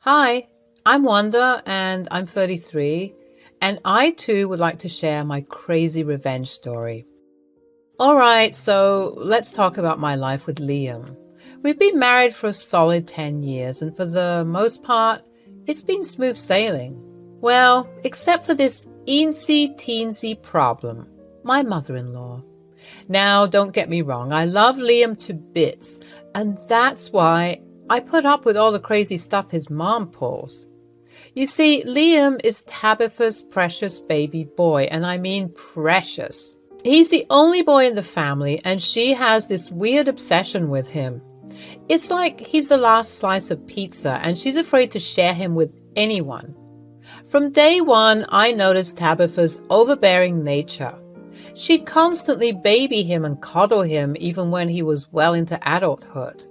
Hi, I'm Wanda and I'm 33, and I too would like to share my crazy revenge story. All right, so let's talk about my life with Liam. We've been married for a solid 10 years, and for the most part, it's been smooth sailing. Well, except for this eensy teensy problem my mother in law. Now, don't get me wrong, I love Liam to bits, and that's why I put up with all the crazy stuff his mom pulls. You see, Liam is Tabitha's precious baby boy, and I mean precious. He's the only boy in the family, and she has this weird obsession with him. It's like he's the last slice of pizza, and she's afraid to share him with anyone. From day one, I noticed Tabitha's overbearing nature. She'd constantly baby him and coddle him even when he was well into adulthood.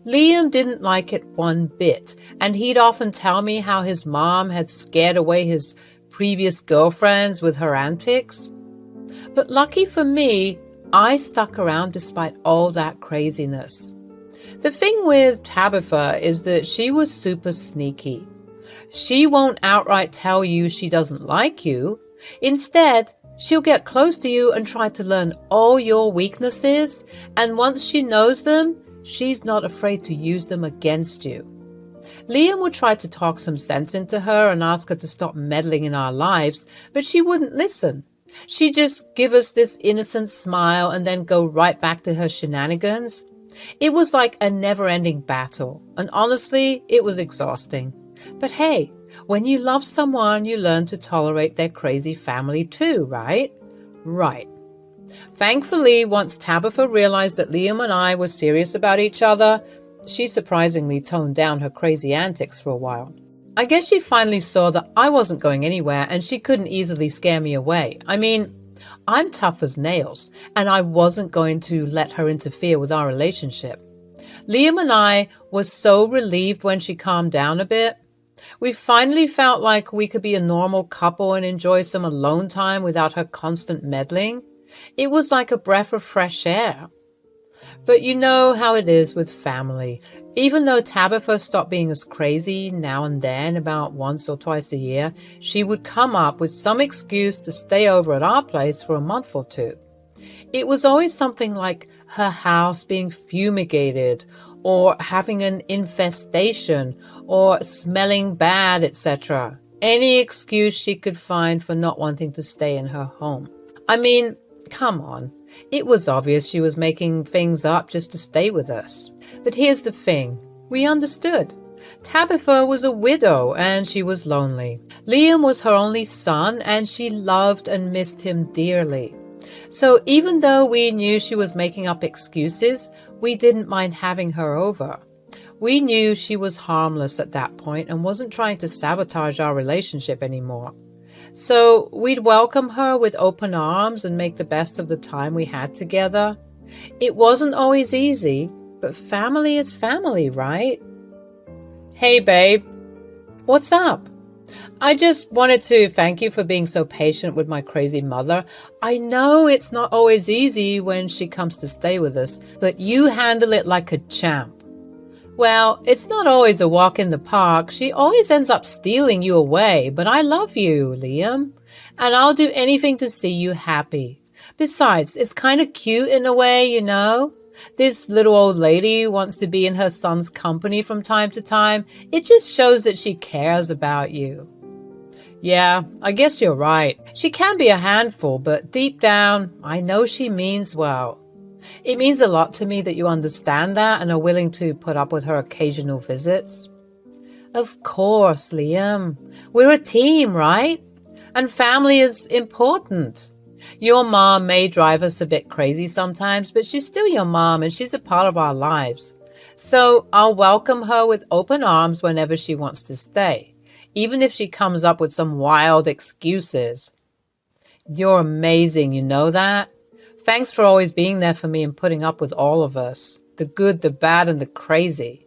Liam didn't like it one bit, and he'd often tell me how his mom had scared away his previous girlfriends with her antics. But lucky for me, I stuck around despite all that craziness. The thing with Tabitha is that she was super sneaky. She won't outright tell you she doesn't like you. Instead, she'll get close to you and try to learn all your weaknesses, and once she knows them, she's not afraid to use them against you. Liam would try to talk some sense into her and ask her to stop meddling in our lives, but she wouldn't listen. She'd just give us this innocent smile and then go right back to her shenanigans. It was like a never-ending battle, and honestly, it was exhausting. But hey, when you love someone, you learn to tolerate their crazy family too, right? Right. Thankfully, once Tabitha realized that Liam and I were serious about each other, she surprisingly toned down her crazy antics for a while. I guess she finally saw that I wasn't going anywhere and she couldn't easily scare me away. I mean, I'm tough as nails, and I wasn't going to let her interfere with our relationship. Liam and I were so relieved when she calmed down a bit. We finally felt like we could be a normal couple and enjoy some alone time without her constant meddling. It was like a breath of fresh air. But you know how it is with family. Even though Tabitha stopped being as crazy now and then, about once or twice a year, she would come up with some excuse to stay over at our place for a month or two. It was always something like her house being fumigated, or having an infestation, or smelling bad, etc. Any excuse she could find for not wanting to stay in her home. I mean, come on. It was obvious she was making things up just to stay with us. But here's the thing. We understood. Tabitha was a widow and she was lonely. Liam was her only son and she loved and missed him dearly. So even though we knew she was making up excuses, we didn't mind having her over. We knew she was harmless at that point and wasn't trying to sabotage our relationship anymore. So we'd welcome her with open arms and make the best of the time we had together. It wasn't always easy, but family is family, right? Hey, babe. What's up? I just wanted to thank you for being so patient with my crazy mother. I know it's not always easy when she comes to stay with us, but you handle it like a champ. Well, it's not always a walk in the park. She always ends up stealing you away, but I love you, Liam, and I'll do anything to see you happy. Besides, it's kind of cute in a way, you know? This little old lady wants to be in her son's company from time to time. It just shows that she cares about you. Yeah, I guess you're right. She can be a handful, but deep down, I know she means well. It means a lot to me that you understand that and are willing to put up with her occasional visits. Of course, Liam. We're a team, right? And family is important. Your mom may drive us a bit crazy sometimes, but she's still your mom and she's a part of our lives. So I'll welcome her with open arms whenever she wants to stay, even if she comes up with some wild excuses. You're amazing, you know that? Thanks for always being there for me and putting up with all of us, the good, the bad, and the crazy.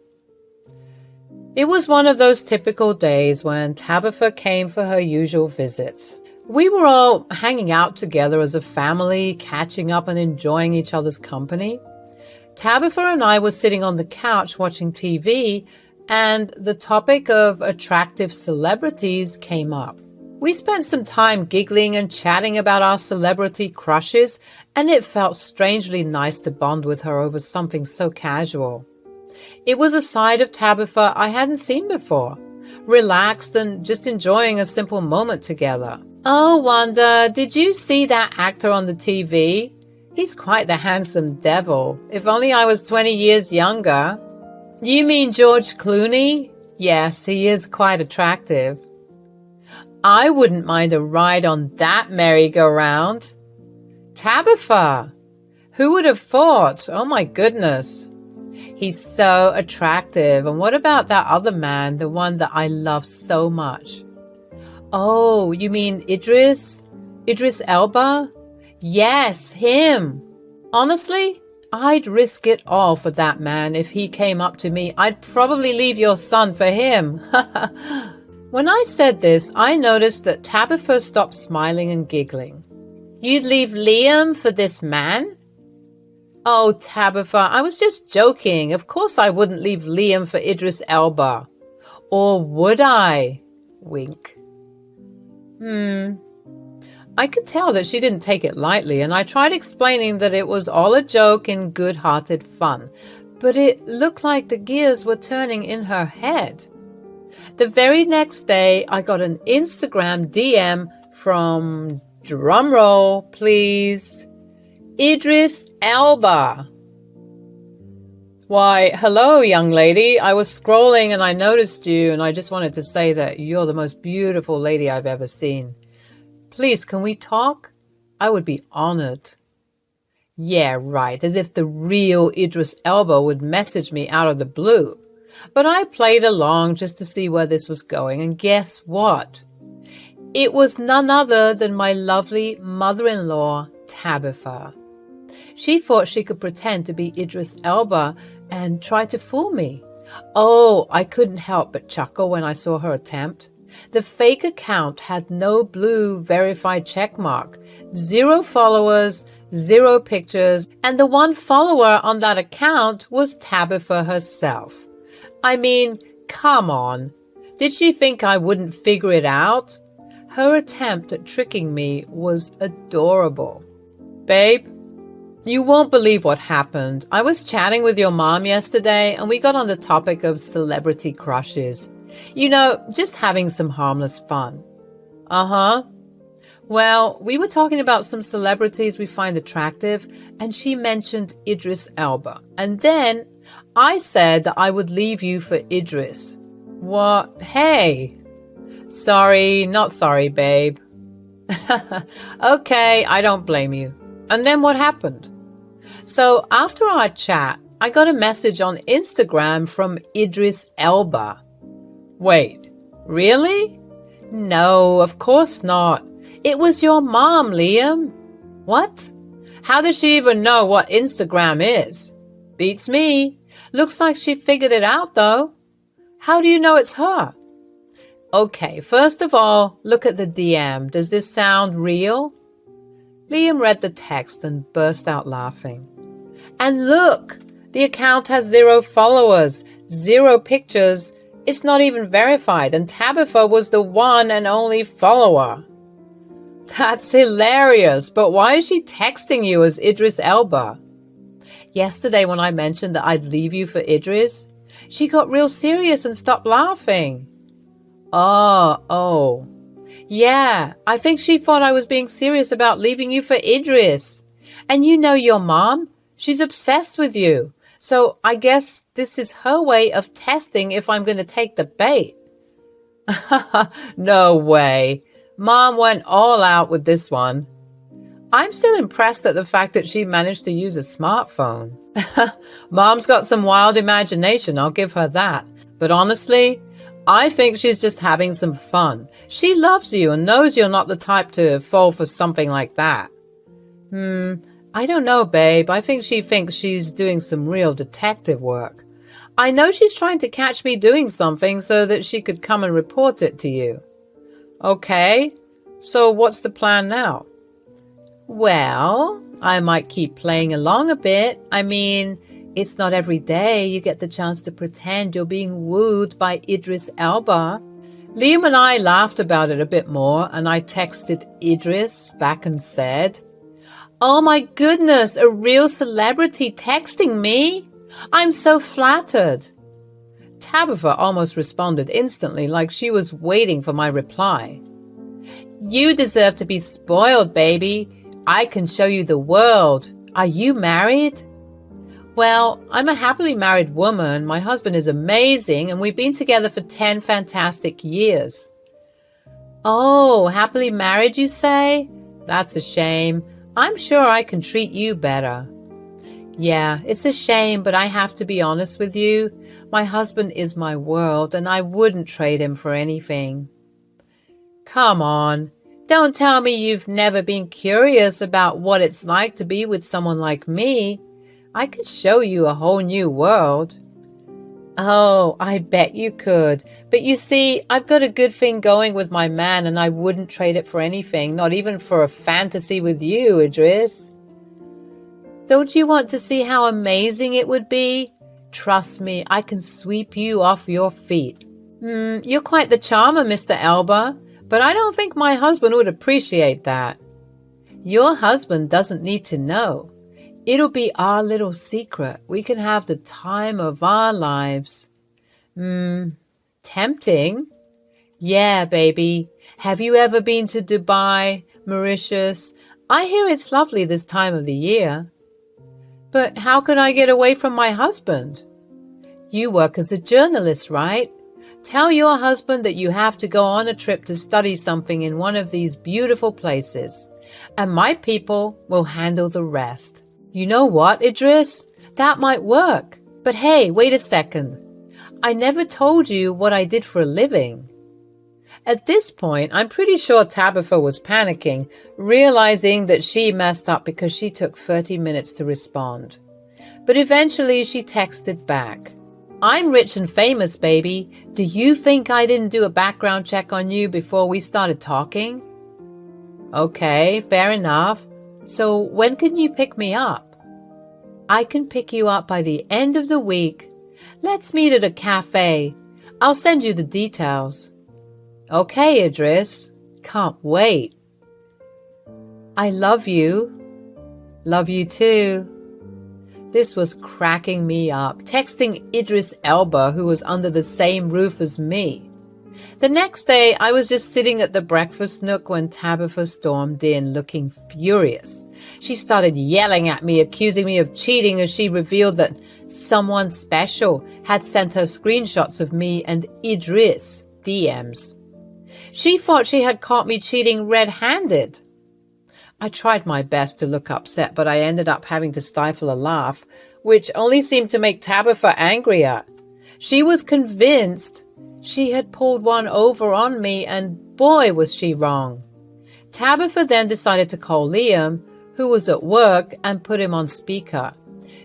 It was one of those typical days when Tabitha came for her usual visits. We were all hanging out together as a family, catching up and enjoying each other's company. Tabitha and I were sitting on the couch watching TV, and the topic of attractive celebrities came up. We spent some time giggling and chatting about our celebrity crushes, and it felt strangely nice to bond with her over something so casual. It was a side of Tabitha I hadn't seen before, relaxed and just enjoying a simple moment together. Oh, Wanda, did you see that actor on the TV? He's quite the handsome devil. If only I was 20 years younger. You mean George Clooney? Yes, he is quite attractive. I wouldn't mind a ride on that merry-go-round. Tabitha! Who would have thought? Oh my goodness. He's so attractive. And what about that other man, the one that I love so much? Oh, you mean Idris? Idris Elba? Yes, him. Honestly, I'd risk it all for that man. If he came up to me, I'd probably leave your son for him. When I said this, I noticed that Tabitha stopped smiling and giggling. You'd leave Liam for this man? Oh, Tabitha, I was just joking. Of course I wouldn't leave Liam for Idris Elba. Or would I? Wink. I could tell that she didn't take it lightly, and I tried explaining that it was all a joke in good-hearted fun. But it looked like the gears were turning in her head. The very next day, I got an Instagram DM from, drumroll please, Idris Elba. Why, hello, young lady. I was scrolling and I noticed you, and I just wanted to say that you're the most beautiful lady I've ever seen. Please, can we talk? I would be honored. Yeah, right, as if the real Idris Elba would message me out of the blue. But I played along just to see where this was going, and guess what? It was none other than my lovely mother-in-law, Tabitha. She thought she could pretend to be Idris Elba and try to fool me. Oh, I couldn't help but chuckle when I saw her attempt. The fake account had no blue verified checkmark, 0 followers, 0 pictures, and the one follower on that account was Tabitha herself. I mean, come on. Did she think I wouldn't figure it out? Her attempt at tricking me was adorable. Babe, you won't believe what happened. I was chatting with your mom yesterday, and we got on the topic of celebrity crushes. You know, just having some harmless fun. Uh-huh. Well, we were talking about some celebrities we find attractive, and she mentioned Idris Elba. And then I said that I would leave you for Idris. What? Hey! Sorry, not sorry, babe. Okay, I don't blame you. And then what happened? So after our chat, I got a message on Instagram from Idris Elba. Wait, really? No, of course not. It was your mom, Liam. What? How does she even know what Instagram is? Beats me. Looks like she figured it out, though. How do you know it's her? Okay, first of all, look at the DM. Does this sound real? Liam read the text and burst out laughing. And look, the account has 0 followers, 0 pictures. It's not even verified, and Tabitha was the one and only follower. That's hilarious, but why is she texting you as Idris Elba? Yesterday when I mentioned that I'd leave you for Idris, she got real serious and stopped laughing. Oh. Yeah, I think she thought I was being serious about leaving you for Idris. And you know your mom, she's obsessed with you. So I guess this is her way of testing if I'm going to take the bait. No way. Mom went all out with this one. I'm still impressed at the fact that she managed to use a smartphone. Mom's got some wild imagination, I'll give her that. But honestly, I think she's just having some fun. She loves you and knows you're not the type to fall for something like that. I don't know, babe. I think she thinks she's doing some real detective work. I know she's trying to catch me doing something so that she could come and report it to you. Okay, so what's the plan now? Well, I might keep playing along a bit. I mean, It's not every day you get the chance to pretend you're being wooed by Idris Elba. Liam and I laughed about it a bit more, and I texted Idris back and said, "Oh my goodness, a real celebrity texting me? I'm so flattered." Tabitha almost responded instantly, like she was waiting for my reply. "You deserve to be spoiled, baby. I can show you the world. Are you married?" "Well, I'm a happily married woman. My husband is amazing, and we've been together for 10 fantastic years." "Oh, happily married, you say? That's a shame. I'm sure I can treat you better." "Yeah, it's a shame, but I have to be honest with you. My husband is my world, and I wouldn't trade him for anything." "Come on. Don't tell me you've never been curious about what it's like to be with someone like me. I could show you a whole new world." "Oh, I bet you could. But you see, I've got a good thing going with my man, and I wouldn't trade it for anything, not even for a fantasy with you, Idris." "Don't you want to see how amazing it would be? Trust me, I can sweep you off your feet." You're quite the charmer, Mr. Elba, but I don't think my husband would appreciate that." "Your husband doesn't need to know. It'll be our little secret. We can have the time of our lives." Tempting? Yeah, baby. Have you ever been to Dubai, Mauritius? I hear it's lovely this time of the year. "But how could I get away from my husband?" "You work as a journalist, right? Tell your husband that you have to go on a trip to study something in one of these beautiful places, and my people will handle the rest." "You know what, Idris? That might work. But hey, wait a second. I never told you what I did for a living." At this point, I'm pretty sure Tabitha was panicking, realizing that she messed up because she took 30 minutes to respond. But eventually she texted back, "I'm rich and famous, baby. Do you think I didn't do a background check on you before we started talking?" "Okay, fair enough. So when can you pick me up?" "I can pick you up by the end of the week. Let's meet at a cafe. I'll send you the details." "Okay, Idris. Can't wait." "I love you." "Love you too." This was cracking me up, texting Idris Elba, who was under the same roof as me. The next day, I was just sitting at the breakfast nook when Tabitha stormed in, looking furious. She started yelling at me, accusing me of cheating as she revealed that someone special had sent her screenshots of me and Idris DMs. She thought she had caught me cheating red-handed. I tried my best to look upset, but I ended up having to stifle a laugh, which only seemed to make Tabitha angrier. She was convinced she had pulled one over on me, and boy was she wrong. Tabitha then decided to call Liam, who was at work, and put him on speaker.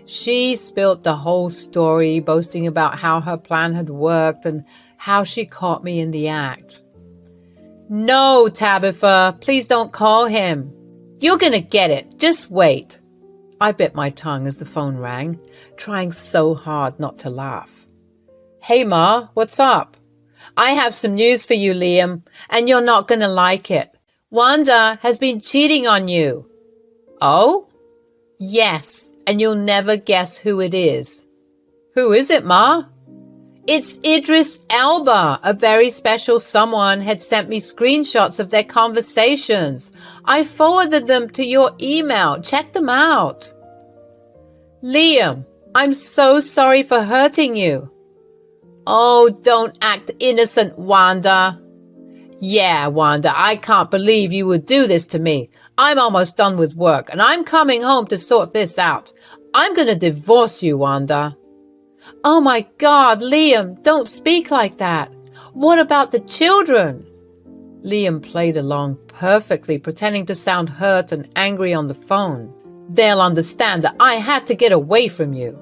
She spilt the whole story, boasting about how her plan had worked and how she caught me in the act. "No, Tabitha, please don't call him. You're gonna get it. Just wait." I bit my tongue as the phone rang, trying so hard not to laugh. "Hey, Ma, what's up?" "I have some news for you, Liam, and you're not gonna like it. Wanda has been cheating on you." "Oh?" "Yes, and you'll never guess who it is." "Who is it, Ma?" "It's Idris Elba. A very special someone had sent me screenshots of their conversations. I forwarded them to your email. Check them out." "Liam, I'm so sorry for hurting you." "Oh, don't act innocent, Wanda." "Yeah, Wanda, I can't believe you would do this to me. I'm almost done with work, and I'm coming home to sort this out. I'm going to divorce you, Wanda." "Oh my God, Liam, don't speak like that. What about the children?" Liam played along perfectly, pretending to sound hurt and angry on the phone. "They'll understand that I had to get away from you."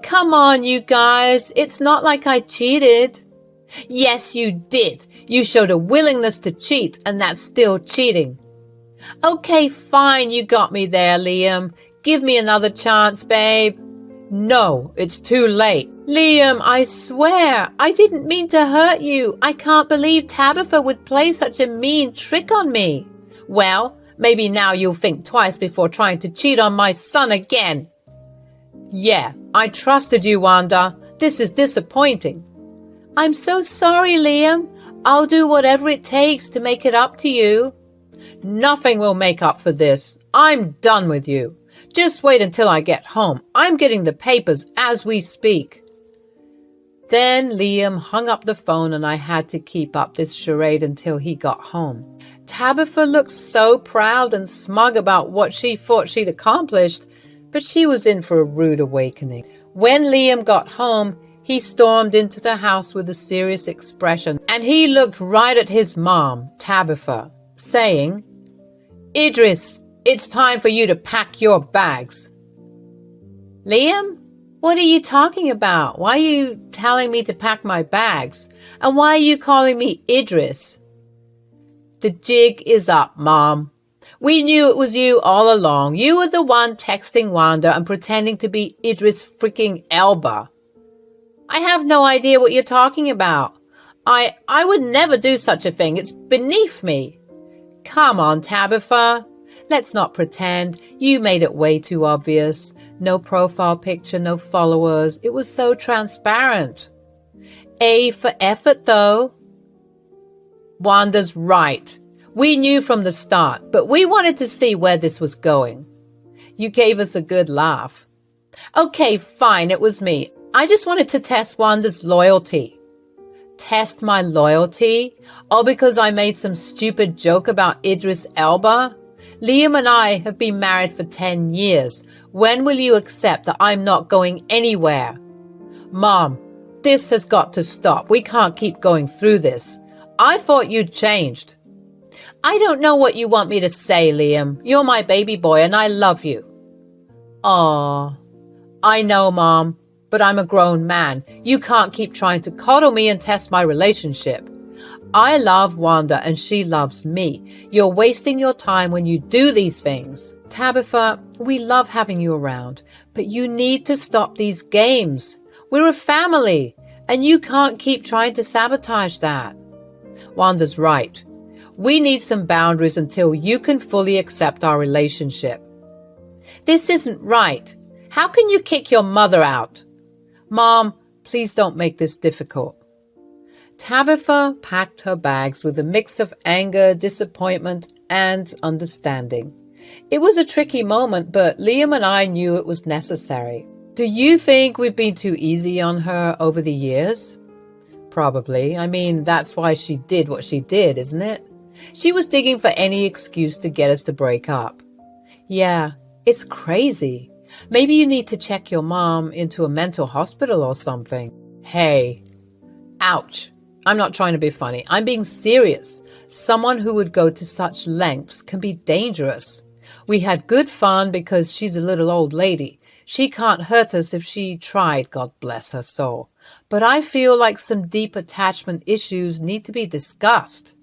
"Come on, you guys. It's not like I cheated." "Yes, you did. You showed a willingness to cheat, and that's still cheating." "Okay, fine. You got me there, Liam. Give me another chance, babe." No, it's too late. Liam, I swear, I didn't mean to hurt you. I can't believe Tabitha would play such a mean trick on me. Well, maybe now you'll think twice before trying to cheat on my son again. Yeah, I trusted you, Wanda. This is disappointing. I'm so sorry, Liam. I'll do whatever it takes to make it up to you. Nothing will make up for this. I'm done with you. Just wait until I get home. I'm getting the papers as we speak. Then Liam hung up the phone and I had to keep up this charade until he got home. Tabitha looked so proud and smug about what she thought she'd accomplished, but she was in for a rude awakening. When Liam got home, he stormed into the house with a serious expression, and he looked right at his mom, Tabitha, saying, "Idris, it's time for you to pack your bags." Liam, what are you talking about? Why are you telling me to pack my bags? And why are you calling me Idris? The jig is up, Mom. We knew it was you all along. You were the one texting Wanda and pretending to be Idris freaking Elba. I have no idea what you're talking about. I would never do such a thing. It's beneath me. Come on, Tabitha. Let's not pretend. You made it way too obvious. No profile picture, no followers. It was so transparent. A for effort, though. Wanda's right. We knew from the start, but we wanted to see where this was going. You gave us a good laugh. Okay, fine, it was me. I just wanted to test Wanda's loyalty. Test my loyalty? All because I made some stupid joke about Idris Elba? Liam and I have been married for 10 years. When will you accept that I'm not going anywhere? Mom, this has got to stop. We can't keep going through this. I thought you'd changed. I don't know what you want me to say, Liam. You're my baby boy and I love you. Aw, I know, Mom, but I'm a grown man. You can't keep trying to coddle me and test my relationship. I love Wanda and she loves me. You're wasting your time when you do these things. Tabitha, we love having you around, but you need to stop these games. We're a family, and you can't keep trying to sabotage that. Wanda's right. We need some boundaries until you can fully accept our relationship. This isn't right. How can you kick your mother out? Mom, please don't make this difficult. Tabitha packed her bags with a mix of anger, disappointment, and understanding. It was a tricky moment, but Liam and I knew it was necessary. Do you think we've been too easy on her over the years? Probably. I mean, that's why she did what she did, isn't it? She was digging for any excuse to get us to break up. Yeah, it's crazy. Maybe you need to check your mom into a mental hospital or something. Hey, ouch. I'm not trying to be funny. I'm being serious. Someone who would go to such lengths can be dangerous. We had good fun because she's a little old lady. She can't hurt us if she tried, God bless her soul. But I feel like some deep attachment issues need to be discussed.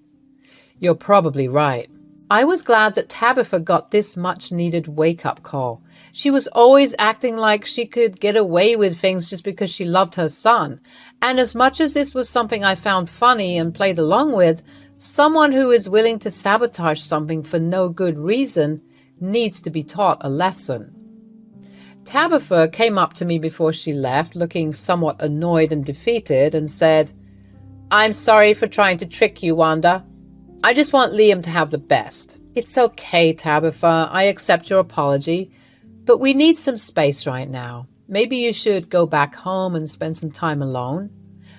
You're probably right. I was glad that Tabitha got this much-needed wake-up call. She was always acting like she could get away with things just because she loved her son. And as much as this was something I found funny and played along with, someone who is willing to sabotage something for no good reason needs to be taught a lesson. Tabitha came up to me before she left, looking somewhat annoyed and defeated, and said, "I'm sorry for trying to trick you, Wanda. I just want Liam to have the best." It's okay, Tabitha. I accept your apology, but we need some space right now. Maybe you should go back home and spend some time alone.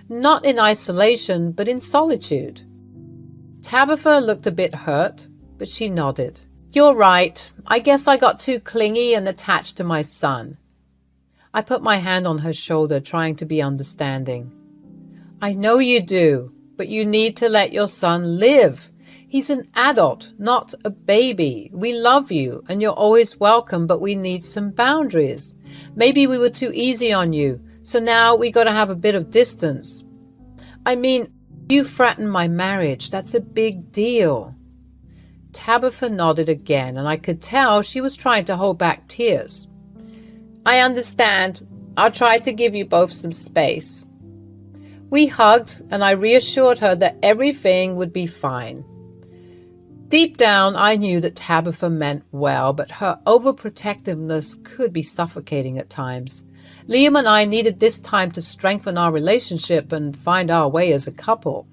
Not in isolation, but in solitude. Tabitha looked a bit hurt, but she nodded. You're right. I guess I got too clingy and attached to my son. I put my hand on her shoulder, trying to be understanding. I know you do, but you need to let your son live. He's an adult, not a baby. We love you, and you're always welcome, but we need some boundaries. Maybe we were too easy on you, so now we got to have a bit of distance. I mean, you threatened my marriage. That's a big deal. Tabitha nodded again, and I could tell she was trying to hold back tears. I understand, I'll try to give you both some space." We hugged, and I reassured her that everything would be fine. Deep down, I knew that Tabitha meant well, but her overprotectiveness could be suffocating at times. Liam and I needed this time to strengthen our relationship and find our way as a couple.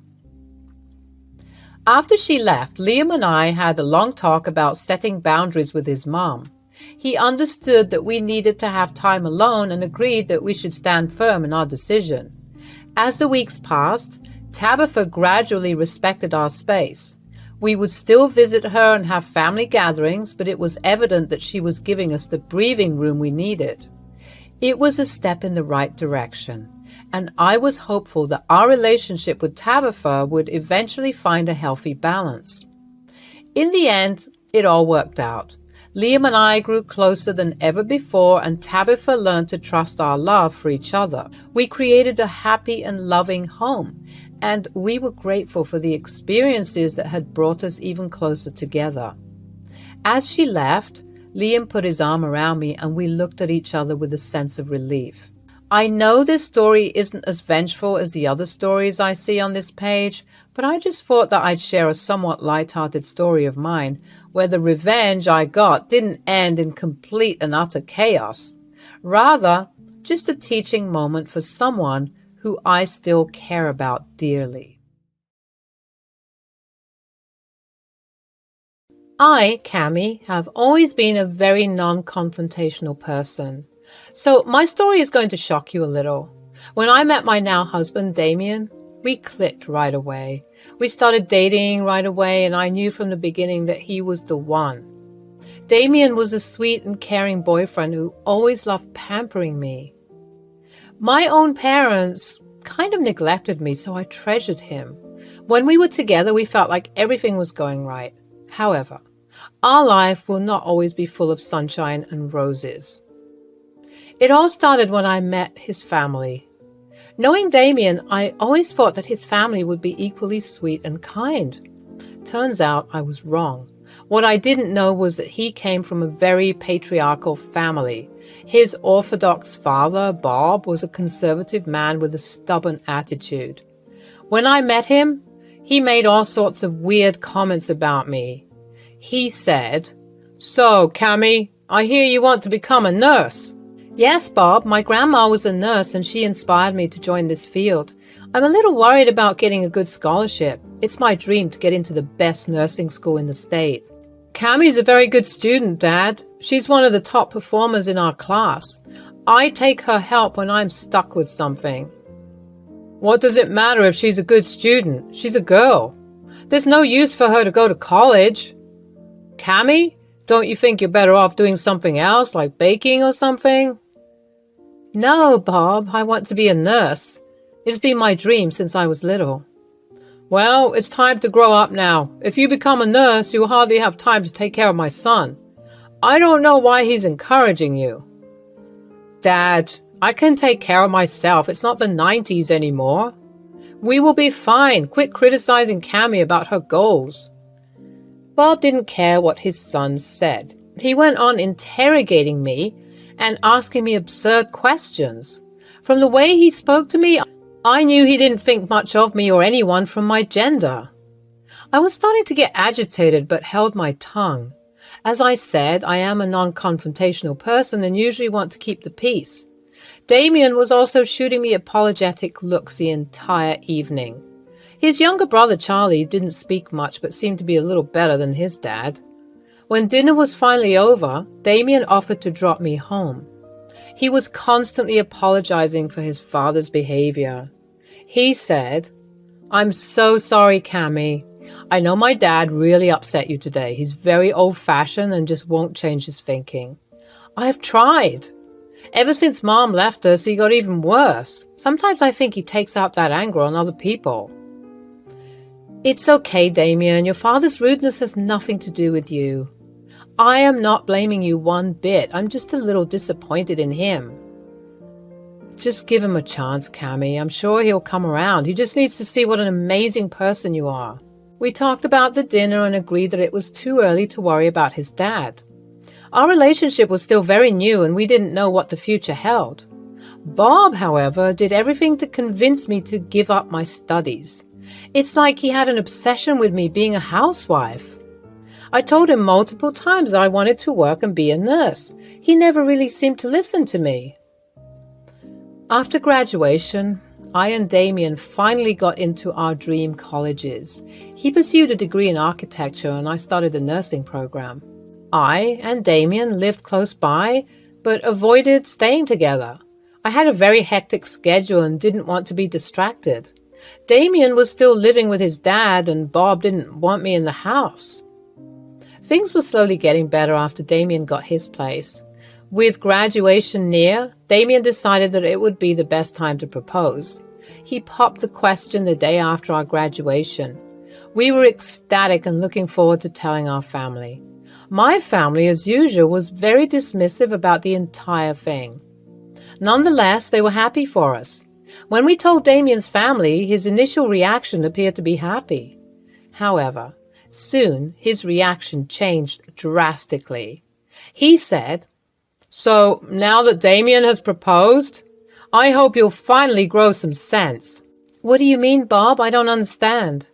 After she left, Liam and I had a long talk about setting boundaries with his mom. He understood that we needed to have time alone and agreed that we should stand firm in our decision. As the weeks passed, Tabitha gradually respected our space. We would still visit her and have family gatherings, but it was evident that she was giving us the breathing room we needed. It was a step in the right direction, and I was hopeful that our relationship with Tabitha would eventually find a healthy balance. In the end, it all worked out. Liam and I grew closer than ever before, and Tabitha learned to trust our love for each other. We created a happy and loving home, and we were grateful for the experiences that had brought us even closer together. As she left, Liam put his arm around me, and we looked at each other with a sense of relief. I know this story isn't as vengeful as the other stories I see on this page, but I just thought that I'd share a somewhat light-hearted story of mine, where the revenge I got didn't end in complete and utter chaos. Rather, just a teaching moment for someone who I still care about dearly. I, Cami, have always been a very non-confrontational person. So my story is going to shock you a little. When I met my now husband, Damien, we clicked right away. We started dating right away, and I knew from the beginning that he was the one. Damien was a sweet and caring boyfriend who always loved pampering me. My own parents kind of neglected me, so I treasured him. When we were together, we felt like everything was going right. However, our life will not always be full of sunshine and roses. It all started when I met his family. Knowing Damien, I always thought that his family would be equally sweet and kind. Turns out I was wrong. What I didn't know was that he came from a very patriarchal family. His Orthodox father, Bob, was a conservative man with a stubborn attitude. When I met him, he made all sorts of weird comments about me. He said, "So, Cami, I hear you want to become a nurse." "Yes, Bob, my grandma was a nurse and she inspired me to join this field. I'm a little worried about getting a good scholarship. It's my dream to get into the best nursing school in the state." "Cammie's a very good student, Dad. She's one of the top performers in our class. I take her help when I'm stuck with something." "What does it matter if she's a good student? She's a girl. There's no use for her to go to college." "Cammie, don't you think you're better off doing something else, like baking or something?" "No, Bob, I want to be a nurse. It's been my dream since I was little." "Well, it's time to grow up now. If you become a nurse, you'll hardly have time to take care of my son. I don't know why he's encouraging you." "Dad, I can take care of myself. It's not the 90s anymore." "We will be fine. Quit criticizing Cami about her goals." Bob didn't care what his son said. He went on interrogating me and asking me absurd questions. From the way he spoke to me, I knew he didn't think much of me or anyone from my gender. I was starting to get agitated but held my tongue. As I said, I am a non-confrontational person and usually want to keep the peace. Damien was also shooting me apologetic looks the entire evening. His younger brother Charlie didn't speak much but seemed to be a little better than his dad. When dinner was finally over, Damien offered to drop me home. He was constantly apologizing for his father's behavior. He said, "I'm so sorry, Cami. I know my dad really upset you today. He's very old-fashioned and just won't change his thinking. I've tried. Ever since Mom left us, he got even worse. Sometimes I think he takes out that anger on other people." "It's okay, Damien. Your father's rudeness has nothing to do with you. I am not blaming you one bit. I'm just a little disappointed in him." "Just give him a chance, Cami. I'm sure he'll come around. He just needs to see what an amazing person you are." We talked about the dinner and agreed that it was too early to worry about his dad. Our relationship was still very new and we didn't know what the future held. Bob, however, did everything to convince me to give up my studies. It's like he had an obsession with me being a housewife. I told him multiple times that I wanted to work and be a nurse. He never really seemed to listen to me. After graduation, I and Damien finally got into our dream colleges. He pursued a degree in architecture and I started a nursing program. I and Damien lived close by, but avoided staying together. I had a very hectic schedule and didn't want to be distracted. Damien was still living with his dad and Bob didn't want me in the house. Things were slowly getting better after Damien got his place. With graduation near, Damien decided that it would be the best time to propose. He popped the question the day after our graduation. We were ecstatic and looking forward to telling our family. My family, as usual, was very dismissive about the entire thing. Nonetheless, they were happy for us. When we told Damien's family, his initial reaction appeared to be happy. However, soon his reaction changed drastically. He said, "So, now that Damien has proposed, I hope you'll finally grow some sense." "What do you mean, Bob? I don't understand."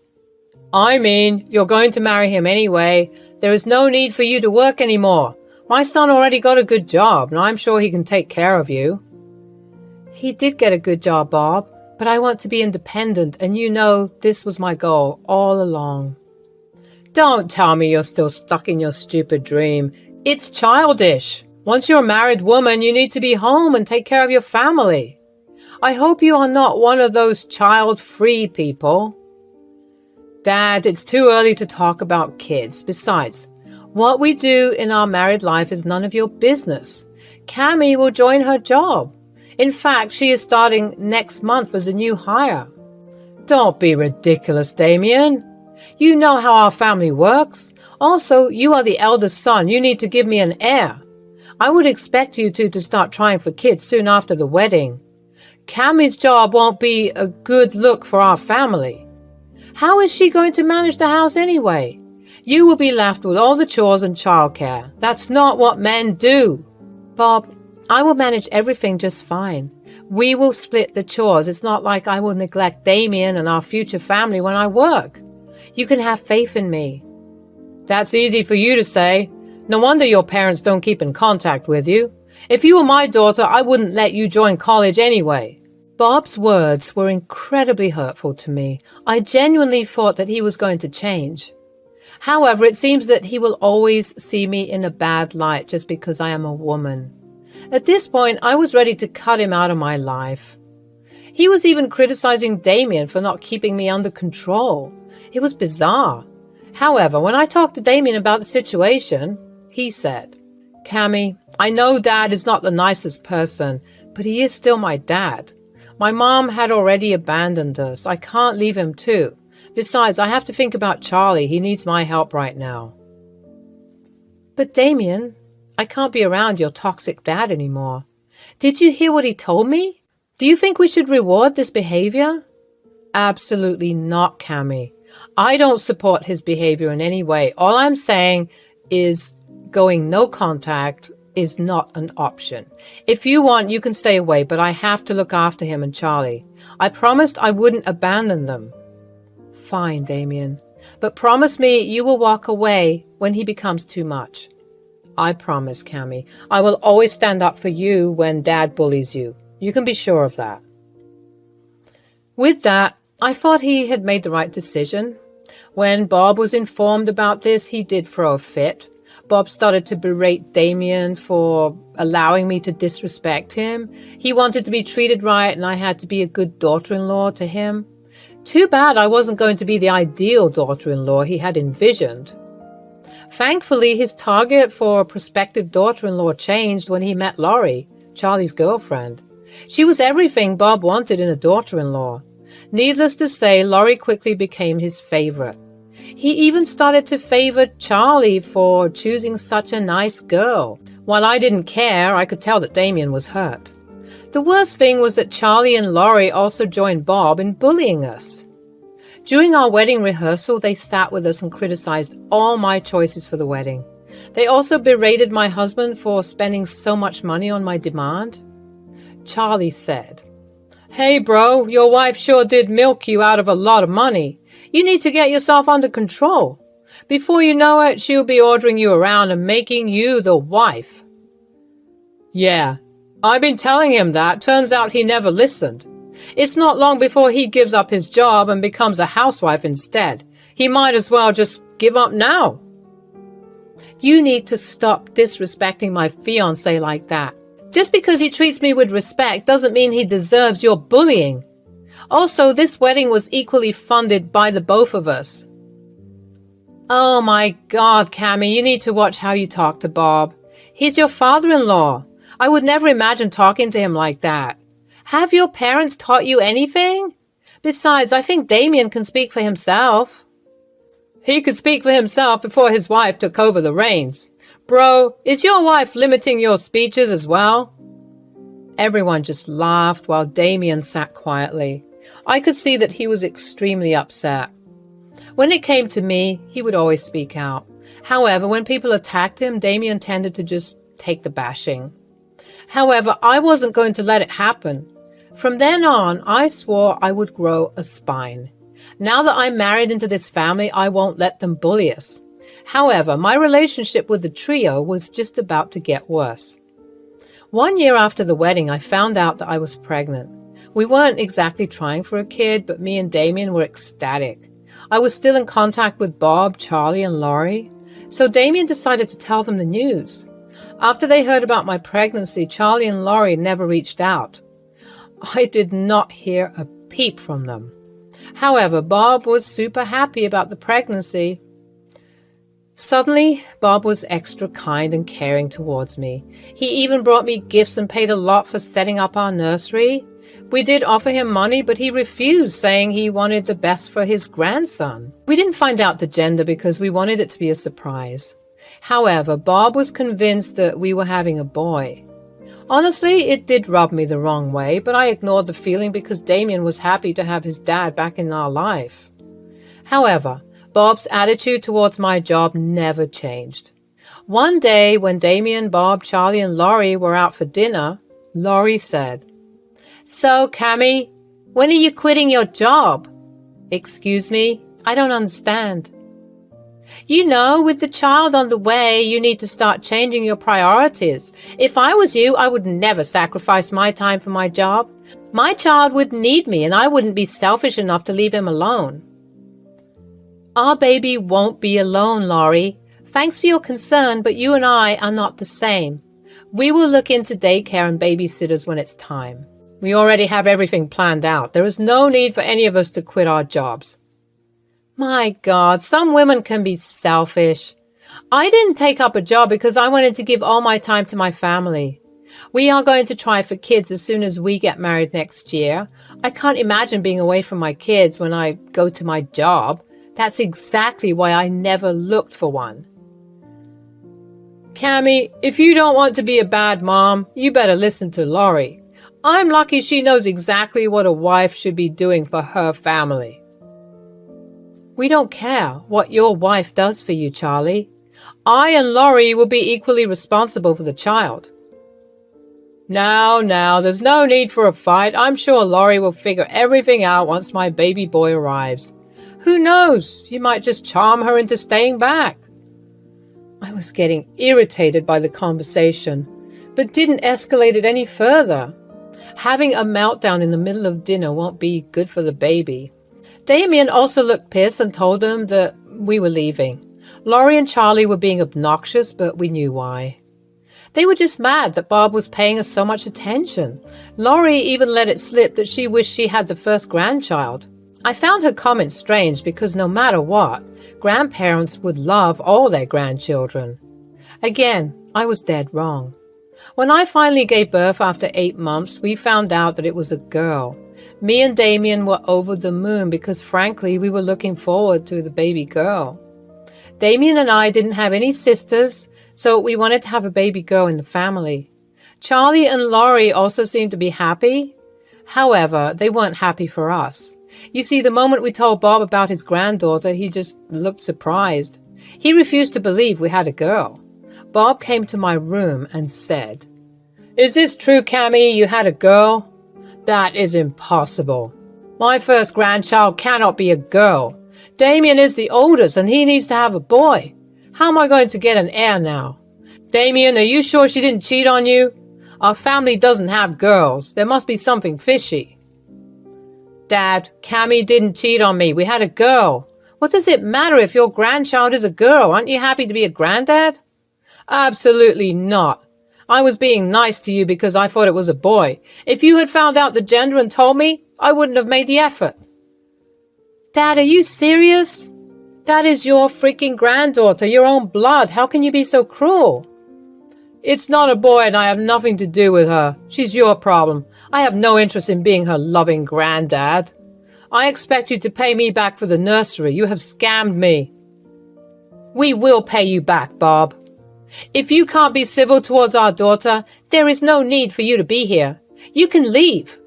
"I mean, you're going to marry him anyway. There is no need for you to work anymore. My son already got a good job, and I'm sure he can take care of you." "He did get a good job, Bob, but I want to be independent, and you know this was my goal all along." "Don't tell me you're still stuck in your stupid dream. It's childish. Once you're a married woman, you need to be home and take care of your family. I hope you are not one of those child-free people." "Dad, it's too early to talk about kids. Besides, what we do in our married life is none of your business. Cammie will join her job. In fact, she is starting next month as a new hire." "Don't be ridiculous, Damien. You know how our family works. Also, you are the eldest son. You need to give me an heir. I would expect you two to start trying for kids soon after the wedding. Cammie's job won't be a good look for our family. How is she going to manage the house anyway? You will be left with all the chores and childcare. That's not what men do." "Bob, I will manage everything just fine. We will split the chores. It's not like I will neglect Damien and our future family when I work. You can have faith in me." "That's easy for you to say. No wonder your parents don't keep in contact with you. If you were my daughter, I wouldn't let you join college anyway." Bob's words were incredibly hurtful to me. I genuinely thought that he was going to change. However, it seems that he will always see me in a bad light just because I am a woman. At this point, I was ready to cut him out of my life. He was even criticizing Damien for not keeping me under control. It was bizarre. However, when I talked to Damien about the situation, he said, "Cammie, I know Dad is not the nicest person, but he is still my dad. My mom had already abandoned us. I can't leave him too. Besides, I have to think about Charlie. He needs my help right now." "But Damien, I can't be around your toxic dad anymore. Did you hear what he told me? Do you think we should reward this behavior?" "Absolutely not, Cammie. I don't support his behavior in any way. All I'm saying is going no contact is not an option. If you want, you can stay away, but I have to look after him and Charlie. I promised I wouldn't abandon them." "Fine, Damien, but promise me you will walk away when he becomes too much." "I promise, Cammie. I will always stand up for you when Dad bullies you. You can be sure of that." With that, I thought he had made the right decision. When Bob was informed about this, he did throw a fit. Bob started to berate Damien for allowing me to disrespect him. He wanted to be treated right, and I had to be a good daughter-in-law to him. Too bad I wasn't going to be the ideal daughter-in-law he had envisioned. Thankfully, his target for a prospective daughter-in-law changed when he met Laurie, Charlie's girlfriend. She was everything Bob wanted in a daughter-in-law. Needless to say, Laurie quickly became his favorite. He even started to favor Charlie for choosing such a nice girl. While I didn't care, I could tell that Damien was hurt. The worst thing was that Charlie and Laurie also joined Bob in bullying us. During our wedding rehearsal, they sat with us and criticized all my choices for the wedding. They also berated my husband for spending so much money on my demand. Charlie said, "Hey bro, your wife sure did milk you out of a lot of money. You need to get yourself under control. Before you know it, she'll be ordering you around and making you the wife." Yeah, I've been telling him that. Turns out he never listened. It's not long before he gives up his job and becomes a housewife instead. He might as well just give up now. You need to stop disrespecting my fiancé like that. Just because he treats me with respect doesn't mean he deserves your bullying. Also, this wedding was equally funded by the both of us. Oh my God, Cammy, you need to watch how you talk to Bob. He's your father-in-law. I would never imagine talking to him like that. Have your parents taught you anything? Besides, I think Damien can speak for himself. He could speak for himself before his wife took over the reins. Bro, is your wife limiting your speeches as well? Everyone just laughed while Damien sat quietly. I could see that he was extremely upset. When it came to me, he would always speak out. However, when people attacked him, Damien tended to just take the bashing. However, I wasn't going to let it happen. From then on, I swore I would grow a spine. Now that I'm married into this family, I won't let them bully us. However, my relationship with the trio was just about to get worse. 1 year after the wedding, I found out that I was pregnant. We weren't exactly trying for a kid, but me and Damien were ecstatic. I was still in contact with Bob, Charlie, and Laurie, so Damien decided to tell them the news. After they heard about my pregnancy, Charlie and Laurie never reached out. I did not hear a peep from them. However, Bob was super happy about the pregnancy. Suddenly, Bob was extra kind and caring towards me. He even brought me gifts and paid a lot for setting up our nursery. We did offer him money, but he refused, saying he wanted the best for his grandson. We didn't find out the gender because we wanted it to be a surprise. However, Bob was convinced that we were having a boy. Honestly, it did rub me the wrong way, but I ignored the feeling because Damien was happy to have his dad back in our life. However, Bob's attitude towards my job never changed. One day, when Damien, Bob, Charlie, and Laurie were out for dinner, Laurie said, "So, Cammy, when are you quitting your job?" "Excuse me? I don't understand." "You know, with the child on the way, you need to start changing your priorities. If I was you, I would never sacrifice my time for my job. My child would need me, and I wouldn't be selfish enough to leave him alone." "Our baby won't be alone, Laurie. Thanks for your concern, but you and I are not the same. We will look into daycare and babysitters when it's time. We already have everything planned out. There is no need for any of us to quit our jobs." My God, some women can be selfish. I didn't take up a job because I wanted to give all my time to my family. We are going to try for kids as soon as we get married next year. I can't imagine being away from my kids when I go to my job. That's exactly why I never looked for one. Cammy, if you don't want to be a bad mom, you better listen to Laurie. I'm lucky she knows exactly what a wife should be doing for her family. We don't care what your wife does for you, Charlie. I and Laurie will be equally responsible for the child. Now, there's no need for a fight. I'm sure Laurie will figure everything out once my baby boy arrives. Who knows? You might just charm her into staying back. I was getting irritated by the conversation, but didn't escalate it any further. Having a meltdown in the middle of dinner won't be good for the baby. Damien also looked pissed and told them that we were leaving. Laurie and Charlie were being obnoxious, but we knew why. They were just mad that Bob was paying us so much attention. Laurie even let it slip that she wished she had the first grandchild. I found her comment strange because no matter what, grandparents would love all their grandchildren. Again, I was dead wrong. When I finally gave birth after 8 months, we found out that it was a girl. Me and Damien were over the moon because, frankly, we were looking forward to the baby girl. Damien and I didn't have any sisters, so we wanted to have a baby girl in the family. Charlie and Laurie also seemed to be happy. However, they weren't happy for us. You see, the moment we told Bob about his granddaughter, he just looked surprised. He refused to believe we had a girl. Bob came to my room and said, Is this true, Cammy? You had a girl? That is impossible. My first grandchild cannot be a girl. Damien is the oldest and he needs to have a boy. How am I going to get an heir now? Damien, are you sure she didn't cheat on you? Our family doesn't have girls. There must be something fishy. Dad, Cammy didn't cheat on me. We had a girl. What does it matter if your grandchild is a girl? Aren't you happy to be a granddad? Absolutely not. I was being nice to you because I thought it was a boy. If you had found out the gender and told me, I wouldn't have made the effort. Dad, are you serious? That is your freaking granddaughter, your own blood. How can you be so cruel? It's not a boy and I have nothing to do with her. She's your problem. I have no interest in being her loving granddad. I expect you to pay me back for the nursery. You have scammed me. We will pay you back, Bob. If you can't be civil towards our daughter, there is no need for you to be here. You can leave.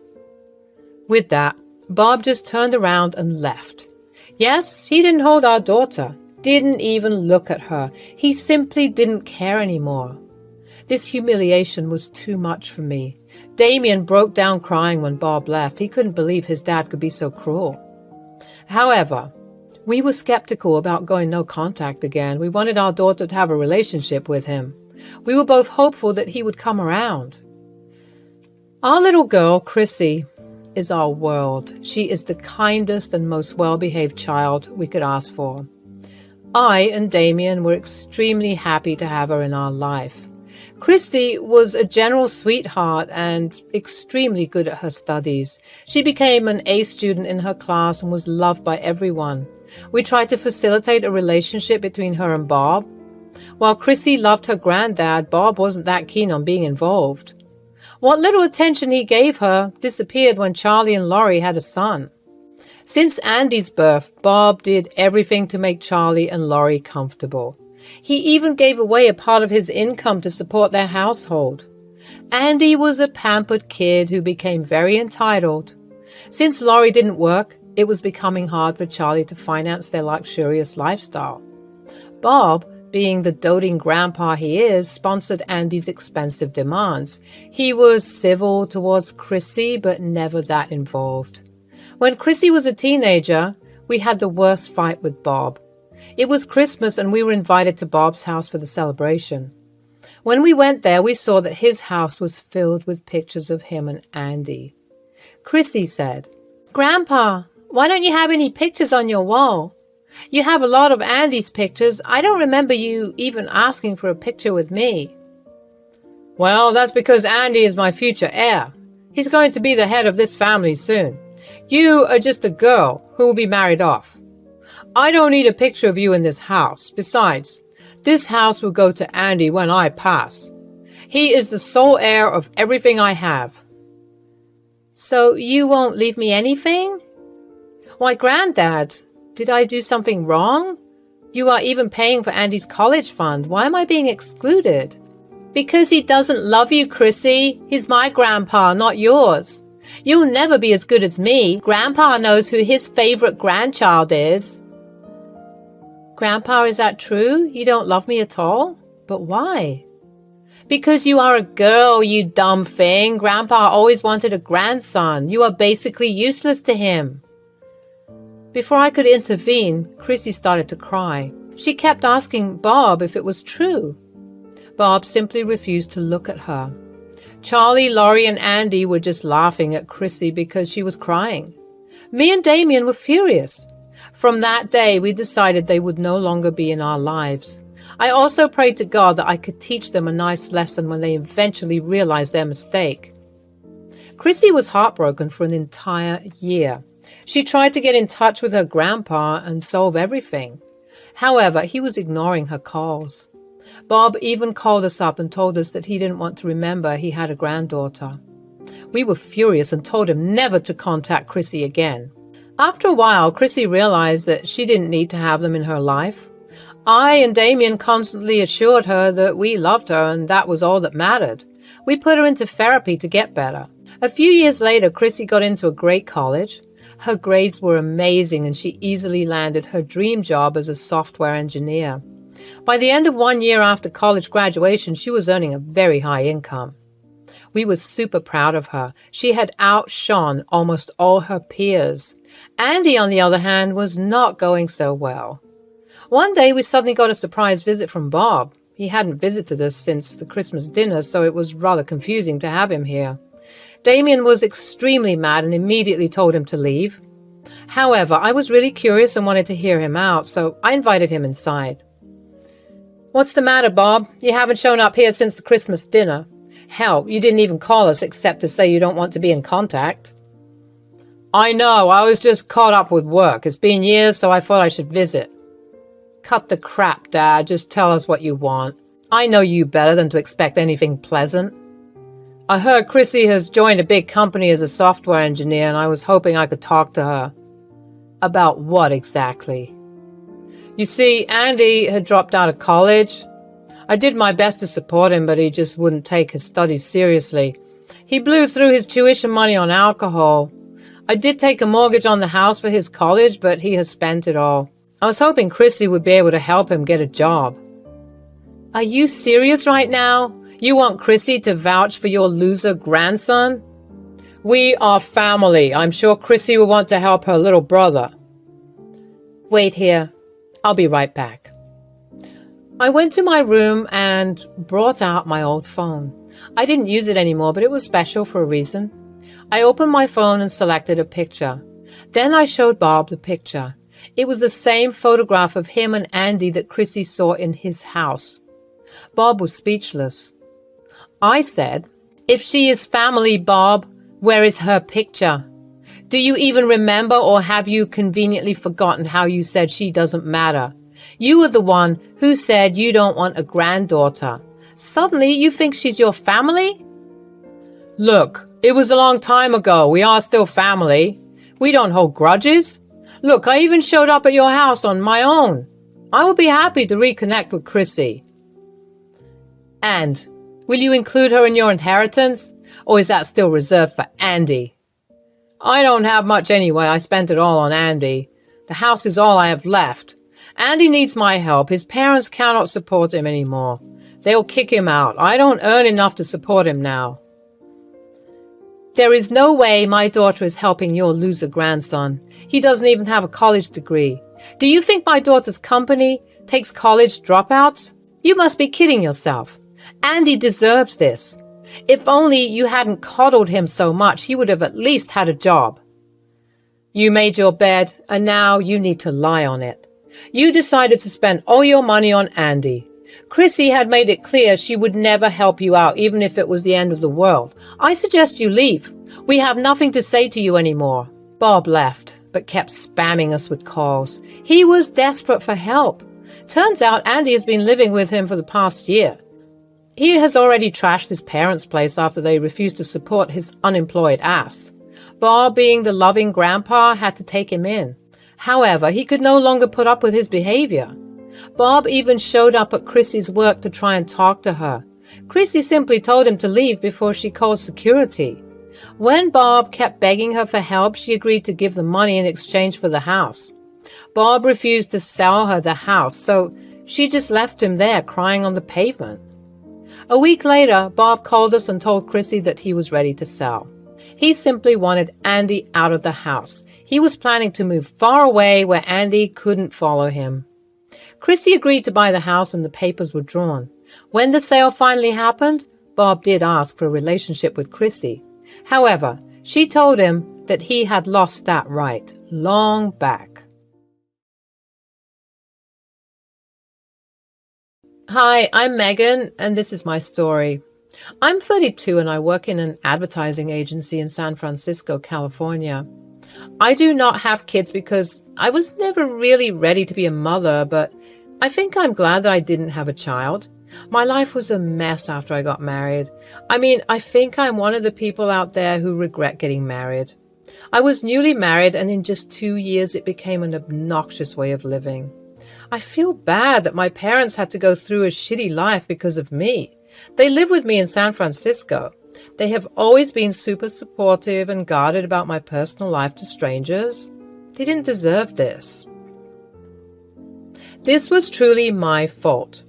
With that, Bob just turned around and left. Yes, he didn't hold our daughter, didn't even look at her. He simply didn't care anymore. This humiliation was too much for me. Damien broke down crying when Bob left. He couldn't believe his dad could be so cruel. However, we were skeptical about going no contact again. We wanted our daughter to have a relationship with him. We were both hopeful that he would come around. Our little girl, Chrissy, is our world. She is the kindest and most well-behaved child we could ask for. I and Damien were extremely happy to have her in our life. Christy was a general sweetheart and extremely good at her studies. She became an A student in her class and was loved by everyone. We tried to facilitate a relationship between her and Bob. While Chrissy loved her granddad, Bob wasn't that keen on being involved. What little attention he gave her disappeared when Charlie and Laurie had a son. Since Andy's birth, Bob did everything to make Charlie and Laurie comfortable. He even gave away a part of his income to support their household. Andy was a pampered kid who became very entitled. Since Laurie didn't work, it was becoming hard for Charlie to finance their luxurious lifestyle. Bob, being the doting grandpa he is, sponsored Andy's expensive demands. He was civil towards Chrissy, but never that involved. When Chrissy was a teenager, we had the worst fight with Bob. It was Christmas and we were invited to Bob's house for the celebration. When we went there, we saw that his house was filled with pictures of him and Andy. Chrissy said, "Grandpa, why don't you have any pictures on your wall? You have a lot of Andy's pictures. I don't remember you even asking for a picture with me." "Well, that's because Andy is my future heir. He's going to be the head of this family soon. You are just a girl who will be married off. I don't need a picture of you in this house. Besides, this house will go to Andy when I pass. He is the sole heir of everything I have." "So you won't leave me anything?" "Why, Granddad, did I do something wrong? You are even paying for Andy's college fund. Why am I being excluded?" "Because he doesn't love you, Chrissy. He's my grandpa, not yours. You'll never be as good as me. Grandpa knows who his favorite grandchild is." "Grandpa, is that true? You don't love me at all? But why?" "Because you are a girl, you dumb thing. Grandpa always wanted a grandson. You are basically useless to him." Before I could intervene, Chrissy started to cry. She kept asking Bob if it was true. Bob simply refused to look at her. Charlie, Laurie, and Andy were just laughing at Chrissy because she was crying. Me and Damien were furious. From that day, we decided they would no longer be in our lives. I also prayed to God that I could teach them a nice lesson when they eventually realized their mistake. Chrissy was heartbroken for an entire year. She tried to get in touch with her grandpa and solve everything. However, he was ignoring her calls. Bob even called us up and told us that he didn't want to remember he had a granddaughter. We were furious and told him never to contact Chrissy again. After a while, Chrissy realized that she didn't need to have them in her life. I and Damien constantly assured her that we loved her and that was all that mattered. We put her into therapy to get better. A few years later, Chrissy got into a great college. Her grades were amazing and she easily landed her dream job as a software engineer. By the end of 1 year after college graduation, she was earning a very high income. We were super proud of her. She had outshone almost all her peers. Andy, on the other hand, was not going so well. One day we suddenly got a surprise visit from Bob. He hadn't visited us since the Christmas dinner, so it was rather confusing to have him here. Damien was extremely mad and immediately told him to leave. However, I was really curious and wanted to hear him out, so I invited him inside. "What's the matter, Bob? You haven't shown up here since the Christmas dinner. Hell, you didn't even call us except to say you don't want to be in contact." "I know, I was just caught up with work. It's been years, so I thought I should visit." "Cut the crap, Dad. Just tell us what you want. I know you better than to expect anything pleasant." "I heard Chrissy has joined a big company as a software engineer, and I was hoping I could talk to her." "About what exactly?" "You see, Andy had dropped out of college. I did my best to support him, but he just wouldn't take his studies seriously. He blew through his tuition money on alcohol. I did take a mortgage on the house for his college, but he has spent it all. I was hoping Chrissy would be able to help him get a job." "Are you serious right now? You want Chrissy to vouch for your loser grandson?" "We are family. I'm sure Chrissy will want to help her little brother." "Wait here. I'll be right back." I went to my room and brought out my old phone. I didn't use it anymore, but it was special for a reason. I opened my phone and selected a picture. Then I showed Bob the picture. It was the same photograph of him and Andy that Chrissy saw in his house. Bob was speechless. I said, "If she is family, Bob, where is her picture? Do you even remember, or have you conveniently forgotten how you said she doesn't matter? You were the one who said you don't want a granddaughter. Suddenly you think she's your family?" "Look, it was a long time ago. We are still family. We don't hold grudges. Look, I even showed up at your house on my own. I will be happy to reconnect with Chrissy." "And will you include her in your inheritance, or is that still reserved for Andy?" "I don't have much anyway. I spent it all on Andy. The house is all I have left. Andy needs my help. His parents cannot support him anymore. They'll kick him out. I don't earn enough to support him now." "There is no way my daughter is helping your loser grandson. He doesn't even have a college degree. Do you think my daughter's company takes college dropouts? You must be kidding yourself. Andy deserves this. If only you hadn't coddled him so much, he would have at least had a job." "You made your bed, and now you need to lie on it. You decided to spend all your money on Andy. Chrissy had made it clear she would never help you out, even if it was the end of the world. I suggest you leave. We have nothing to say to you anymore." Bob left, but kept spamming us with calls. He was desperate for help. Turns out Andy has been living with him for the past year. He has already trashed his parents' place after they refused to support his unemployed ass. Bob, being the loving grandpa, had to take him in. However, he could no longer put up with his behavior. Bob even showed up at Chrissy's work to try and talk to her. Chrissy simply told him to leave before she called security. When Bob kept begging her for help, she agreed to give the money in exchange for the house. Bob refused to sell her the house, so she just left him there crying on the pavement. A week later, Bob called us and told Chrissy that he was ready to sell. He simply wanted Andy out of the house. He was planning to move far away where Andy couldn't follow him. Chrissy agreed to buy the house and the papers were drawn. When the sale finally happened, Bob did ask for a relationship with Chrissy. However, she told him that he had lost that right long back. Hi, I'm Megan, and this is my story. I'm 32 and I work in an advertising agency in San Francisco, California. I do not have kids because I was never really ready to be a mother, but I think I'm glad that I didn't have a child. My life was a mess after I got married. I think I'm one of the people out there who regret getting married. I was newly married, and in just 2 years it became an obnoxious way of living. I feel bad that my parents had to go through a shitty life because of me. They live with me in San Francisco. They have always been super supportive and guarded about my personal life to strangers. They didn't deserve this. This was truly my fault.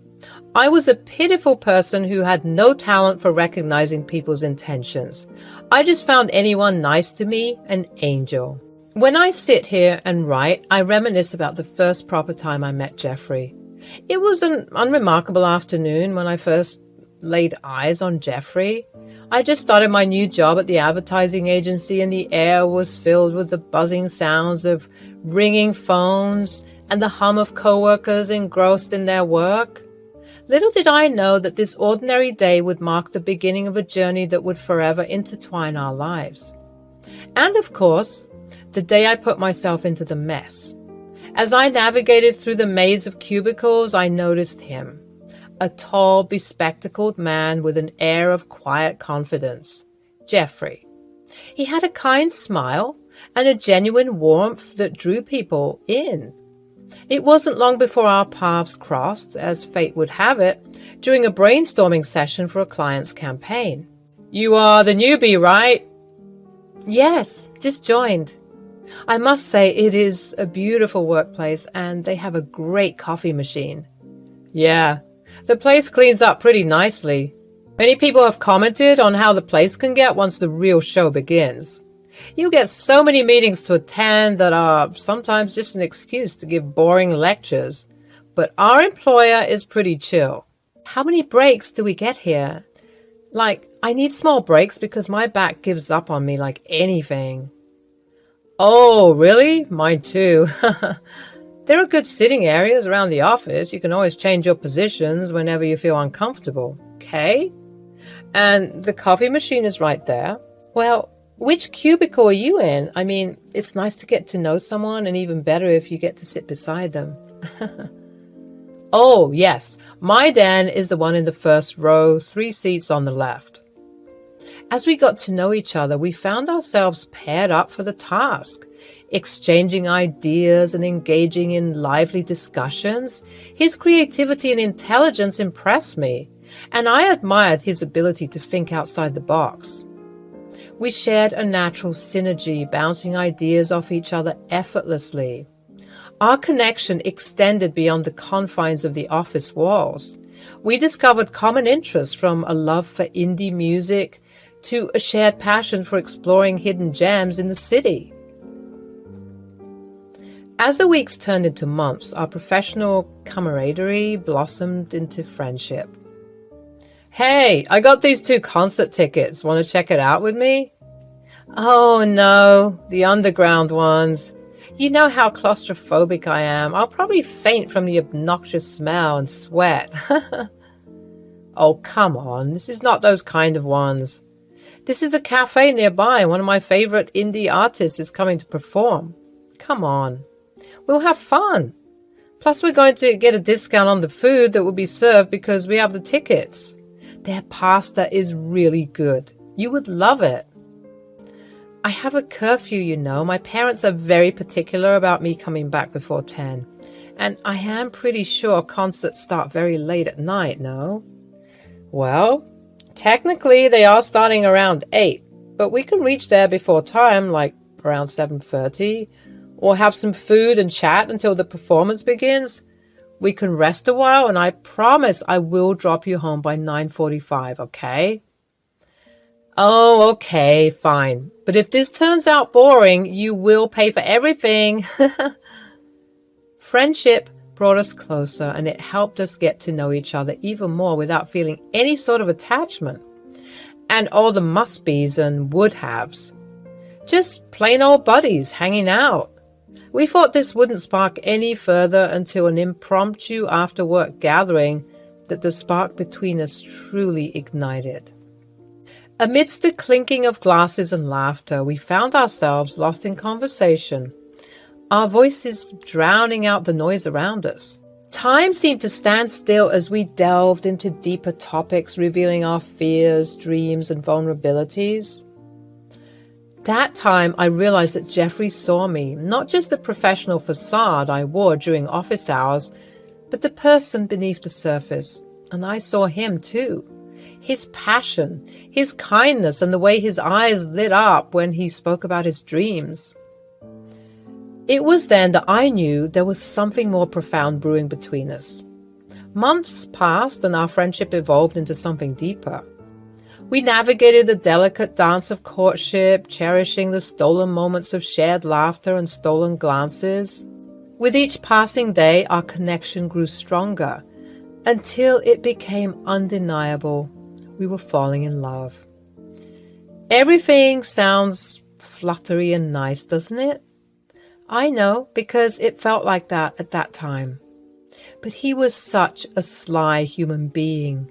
I was a pitiful person who had no talent for recognizing people's intentions. I just found anyone nice to me an angel. When I sit here and write, I reminisce about the first proper time I met Jeffrey. It was an unremarkable afternoon when I first laid eyes on Jeffrey. I just started my new job at the advertising agency, and the air was filled with the buzzing sounds of ringing phones and the hum of coworkers engrossed in their work. Little did I know that this ordinary day would mark the beginning of a journey that would forever intertwine our lives. And of course, the day I put myself into the mess. As I navigated through the maze of cubicles, I noticed him, a tall, bespectacled man with an air of quiet confidence. Jeffrey. He had a kind smile and a genuine warmth that drew people in. It wasn't long before our paths crossed, as fate would have it, during a brainstorming session for a client's campaign. "You are the newbie, right?" "Yes, just joined. I must say it is a beautiful workplace and they have a great coffee machine." "Yeah, the place cleans up pretty nicely. Many people have commented on how the place can get once the real show begins. You get so many meetings to attend that are sometimes just an excuse to give boring lectures. But our employer is pretty chill." "How many breaks do we get here? I need small breaks because my back gives up on me like anything." "Oh, really? Mine too." "There are good sitting areas around the office. You can always change your positions whenever you feel uncomfortable." "Okay. And the coffee machine is right there." "Well, which cubicle are you in? I mean, it's nice to get to know someone, and even better if you get to sit beside them." "Oh, yes. My den is the one in the first row, 3 seats on the left." As we got to know each other, we found ourselves paired up for the task, exchanging ideas and engaging in lively discussions. His creativity and intelligence impressed me, and I admired his ability to think outside the box. We shared a natural synergy, bouncing ideas off each other effortlessly. Our connection extended beyond the confines of the office walls. We discovered common interests, from a love for indie music to a shared passion for exploring hidden gems in the city. As the weeks turned into months, our professional camaraderie blossomed into friendship. "Hey, I got these 2 concert tickets. Want to check it out with me?" "Oh no, the underground ones. You know how claustrophobic I am. I'll probably faint from the obnoxious smell and sweat." "Oh, come on. This is not those kind of ones. This is a cafe nearby. One of my favorite indie artists is coming to perform. Come on. We'll have fun. Plus, we're going to get a discount on the food that will be served because we have the tickets. Their pasta is really good. You would love it." "I have a curfew, you know. My parents are very particular about me coming back before 10. And I am pretty sure concerts start very late at night, no?" "Well, technically they are starting around 8, but we can reach there before time, like around 7:30, or have some food and chat until the performance begins. We can rest a while, and I promise I will drop you home by 9:45, okay?" "Oh, okay, fine. But if this turns out boring, you will pay for everything." Friendship brought us closer, and it helped us get to know each other even more without feeling any sort of attachment. And all the must-be's and would-haves. Just plain old buddies hanging out. We thought this wouldn't spark any further until an impromptu after-work gathering that the spark between us truly ignited. Amidst the clinking of glasses and laughter, we found ourselves lost in conversation, our voices drowning out the noise around us. Time seemed to stand still as we delved into deeper topics, revealing our fears, dreams, and vulnerabilities. That time, I realized that Jeffrey saw me, not just the professional facade I wore during office hours, but the person beneath the surface. And I saw him too. His passion, his kindness, and the way his eyes lit up when he spoke about his dreams. It was then that I knew there was something more profound brewing between us. Months passed and our friendship evolved into something deeper. We navigated the delicate dance of courtship, cherishing the stolen moments of shared laughter and stolen glances. With each passing day, our connection grew stronger, until it became undeniable. We were falling in love. Everything sounds fluttery and nice, doesn't it? I know, because it felt like that at that time. But he was such a sly human being.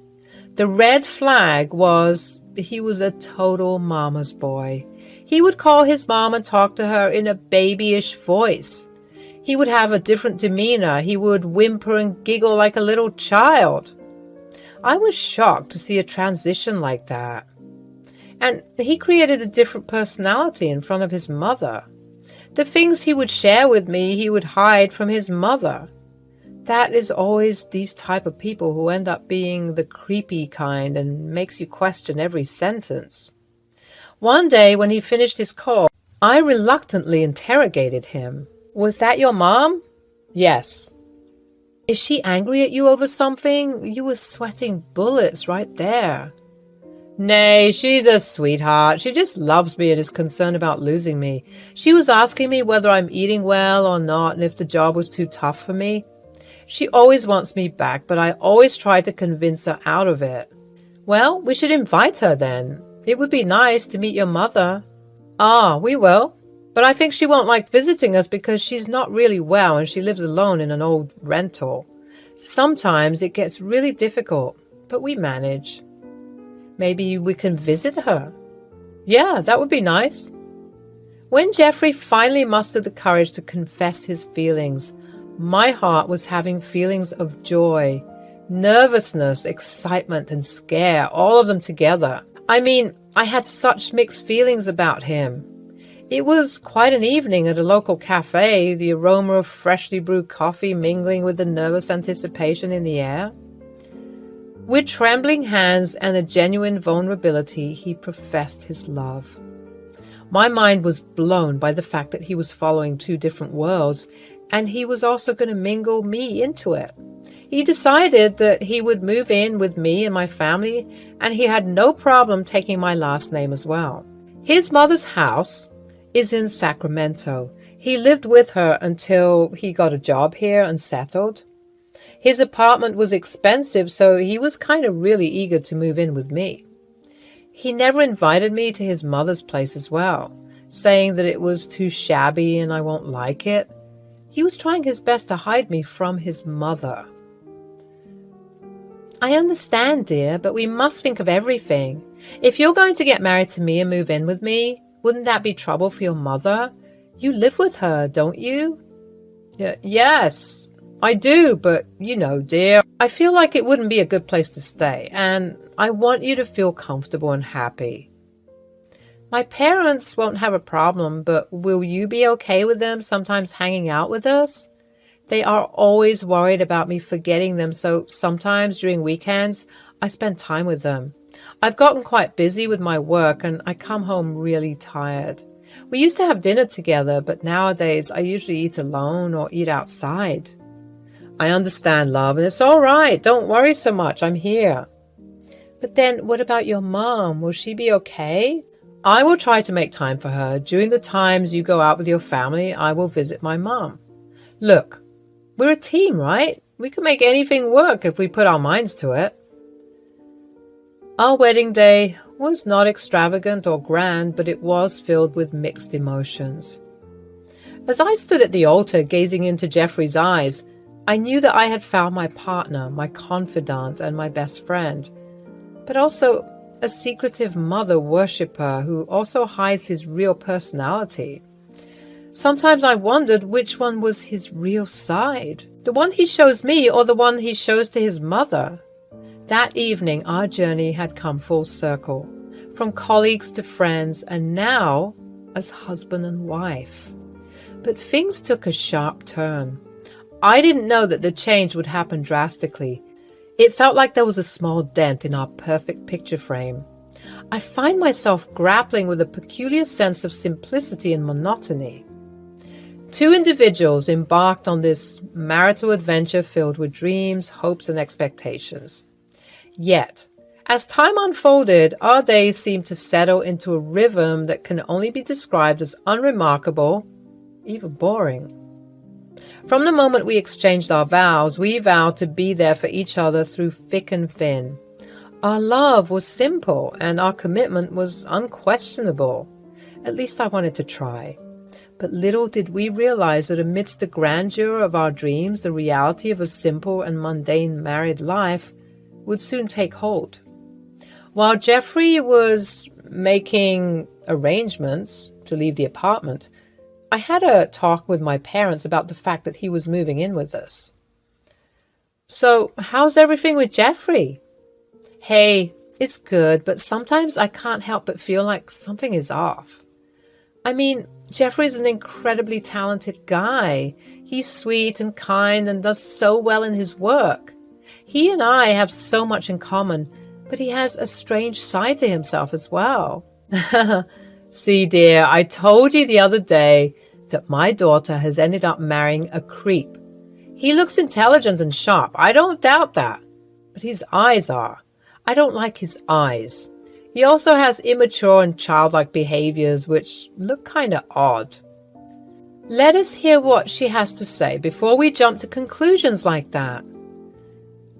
The red flag was he was a total mama's boy. He would call his mom and talk to her in a babyish voice. He would have a different demeanor. He would whimper and giggle like a little child. I was shocked to see a transition like that. And he created a different personality in front of his mother. The things he would share with me, he would hide from his mother. That is always these type of people who end up being the creepy kind and makes you question every sentence. One day when he finished his call, I reluctantly interrogated him. Was that your mom? Yes. Is she angry at you over something? You were sweating bullets right there. Nay, she's a sweetheart. She just loves me and is concerned about losing me. She was asking me whether I'm eating well or not and if the job was too tough for me. She always wants me back, but I always try to convince her out of it. Well, we should invite her then. It would be nice to meet your mother. Ah, we will. But I think she won't like visiting us because she's not really well and she lives alone in an old rental. Sometimes it gets really difficult, but we manage. Maybe we can visit her. Yeah, that would be nice. When Jeffrey finally mustered the courage to confess his feelings, my heart was having feelings of joy, nervousness, excitement, and scare, all of them together. I mean, I had such mixed feelings about him. It was quite an evening at a local cafe, the aroma of freshly brewed coffee mingling with the nervous anticipation in the air. With trembling hands and a genuine vulnerability, he professed his love. My mind was blown by the fact that he was following two different worlds, and he was also going to mingle me into it. He decided that he would move in with me and my family, and he had no problem taking my last name as well. His mother's house is in Sacramento. He lived with her until he got a job here and settled. His apartment was expensive, so he was kind of really eager to move in with me. He never invited me to his mother's place as well, saying that it was too shabby and I won't like it. He was trying his best to hide me from his mother. I understand, dear, but we must think of everything. If you're going to get married to me and move in with me, wouldn't that be trouble for your mother? You live with her, don't you? Yes, I do, but you know, dear, I feel like it wouldn't be a good place to stay, and I want you to feel comfortable and happy. My parents won't have a problem, but will you be okay with them sometimes hanging out with us? They are always worried about me forgetting them, so sometimes during weekends, I spend time with them. I've gotten quite busy with my work and I come home really tired. We used to have dinner together, but nowadays I usually eat alone or eat outside. I understand, love, and it's all right. Don't worry so much. I'm here. But then what about your mom? Will she be okay? I will try to make time for her. During the times you go out with your family, I will visit my mom. Look, we're a team, right? We can make anything work if we put our minds to it. Our wedding day was not extravagant or grand, but it was filled with mixed emotions. As I stood at the altar gazing into Jeffrey's eyes, I knew that I had found my partner, my confidant, and my best friend, but also a secretive mother worshipper who also hides his real personality. Sometimes I wondered which one was his real side, the one he shows me or the one he shows to his mother. That evening, our journey had come full circle, from colleagues to friends, and now as husband and wife. But things took a sharp turn. I didn't know that the change would happen drastically. It felt like there was a small dent in our perfect picture frame. I find myself grappling with a peculiar sense of simplicity and monotony. Two individuals embarked on this marital adventure filled with dreams, hopes, and expectations. Yet, as time unfolded, our days seemed to settle into a rhythm that can only be described as unremarkable, even boring. From the moment we exchanged our vows, we vowed to be there for each other through thick and thin. Our love was simple, and our commitment was unquestionable. At least I wanted to try. But little did we realize that amidst the grandeur of our dreams, the reality of a simple and mundane married life would soon take hold. While Jeffrey was making arrangements to leave the apartment, I had a talk with my parents about the fact that he was moving in with us. "So, how's everything with Jeffrey?" "Hey, it's good, but sometimes I can't help but feel like something is off. I mean, Jeffrey's an incredibly talented guy. He's sweet and kind and does so well in his work. He and I have so much in common, but he has a strange side to himself as well." "See, dear, I told you the other day that my daughter has ended up marrying a creep. He looks intelligent and sharp, I don't doubt that, but his eyes are. I don't like his eyes. He also has immature and childlike behaviors which look kinda odd." Let us hear what she has to say before we jump to conclusions like that.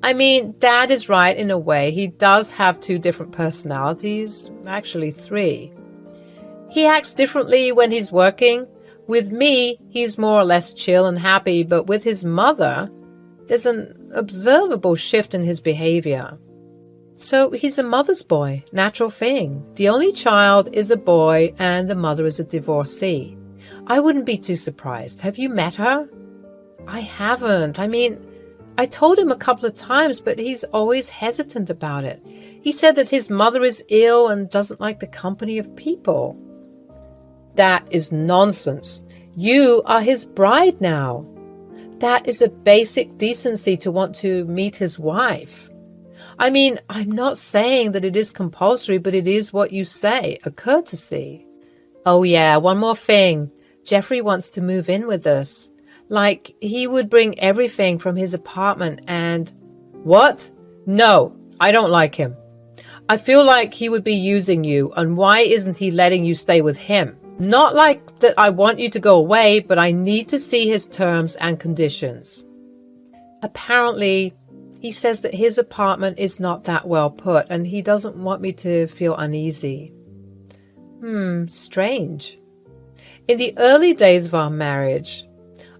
I mean, Dad is right in a way. He does have two different personalities, actually three. He acts differently when he's working. With me, he's more or less chill and happy, but with his mother, there's an observable shift in his behavior. So he's a mother's boy, natural thing. The only child is a boy and the mother is a divorcee. I wouldn't be too surprised. Have you met her? I haven't. I mean, I told him a couple of times, but he's always hesitant about it. He said that his mother is ill and doesn't like the company of people. That is nonsense. You are his bride now. That is a basic decency to want to meet his wife. I mean, I'm not saying that it is compulsory, but it is what you say, a courtesy. Oh yeah, one more thing. Jeffrey wants to move in with us. Like, he would bring everything from his apartment and... What? No, I don't like him. I feel like he would be using you, and why isn't he letting you stay with him? Not like that I want you to go away, but I need to see his terms and conditions. Apparently, he says that his apartment is not that well put, and he doesn't want me to feel uneasy. Strange. In the early days of our marriage,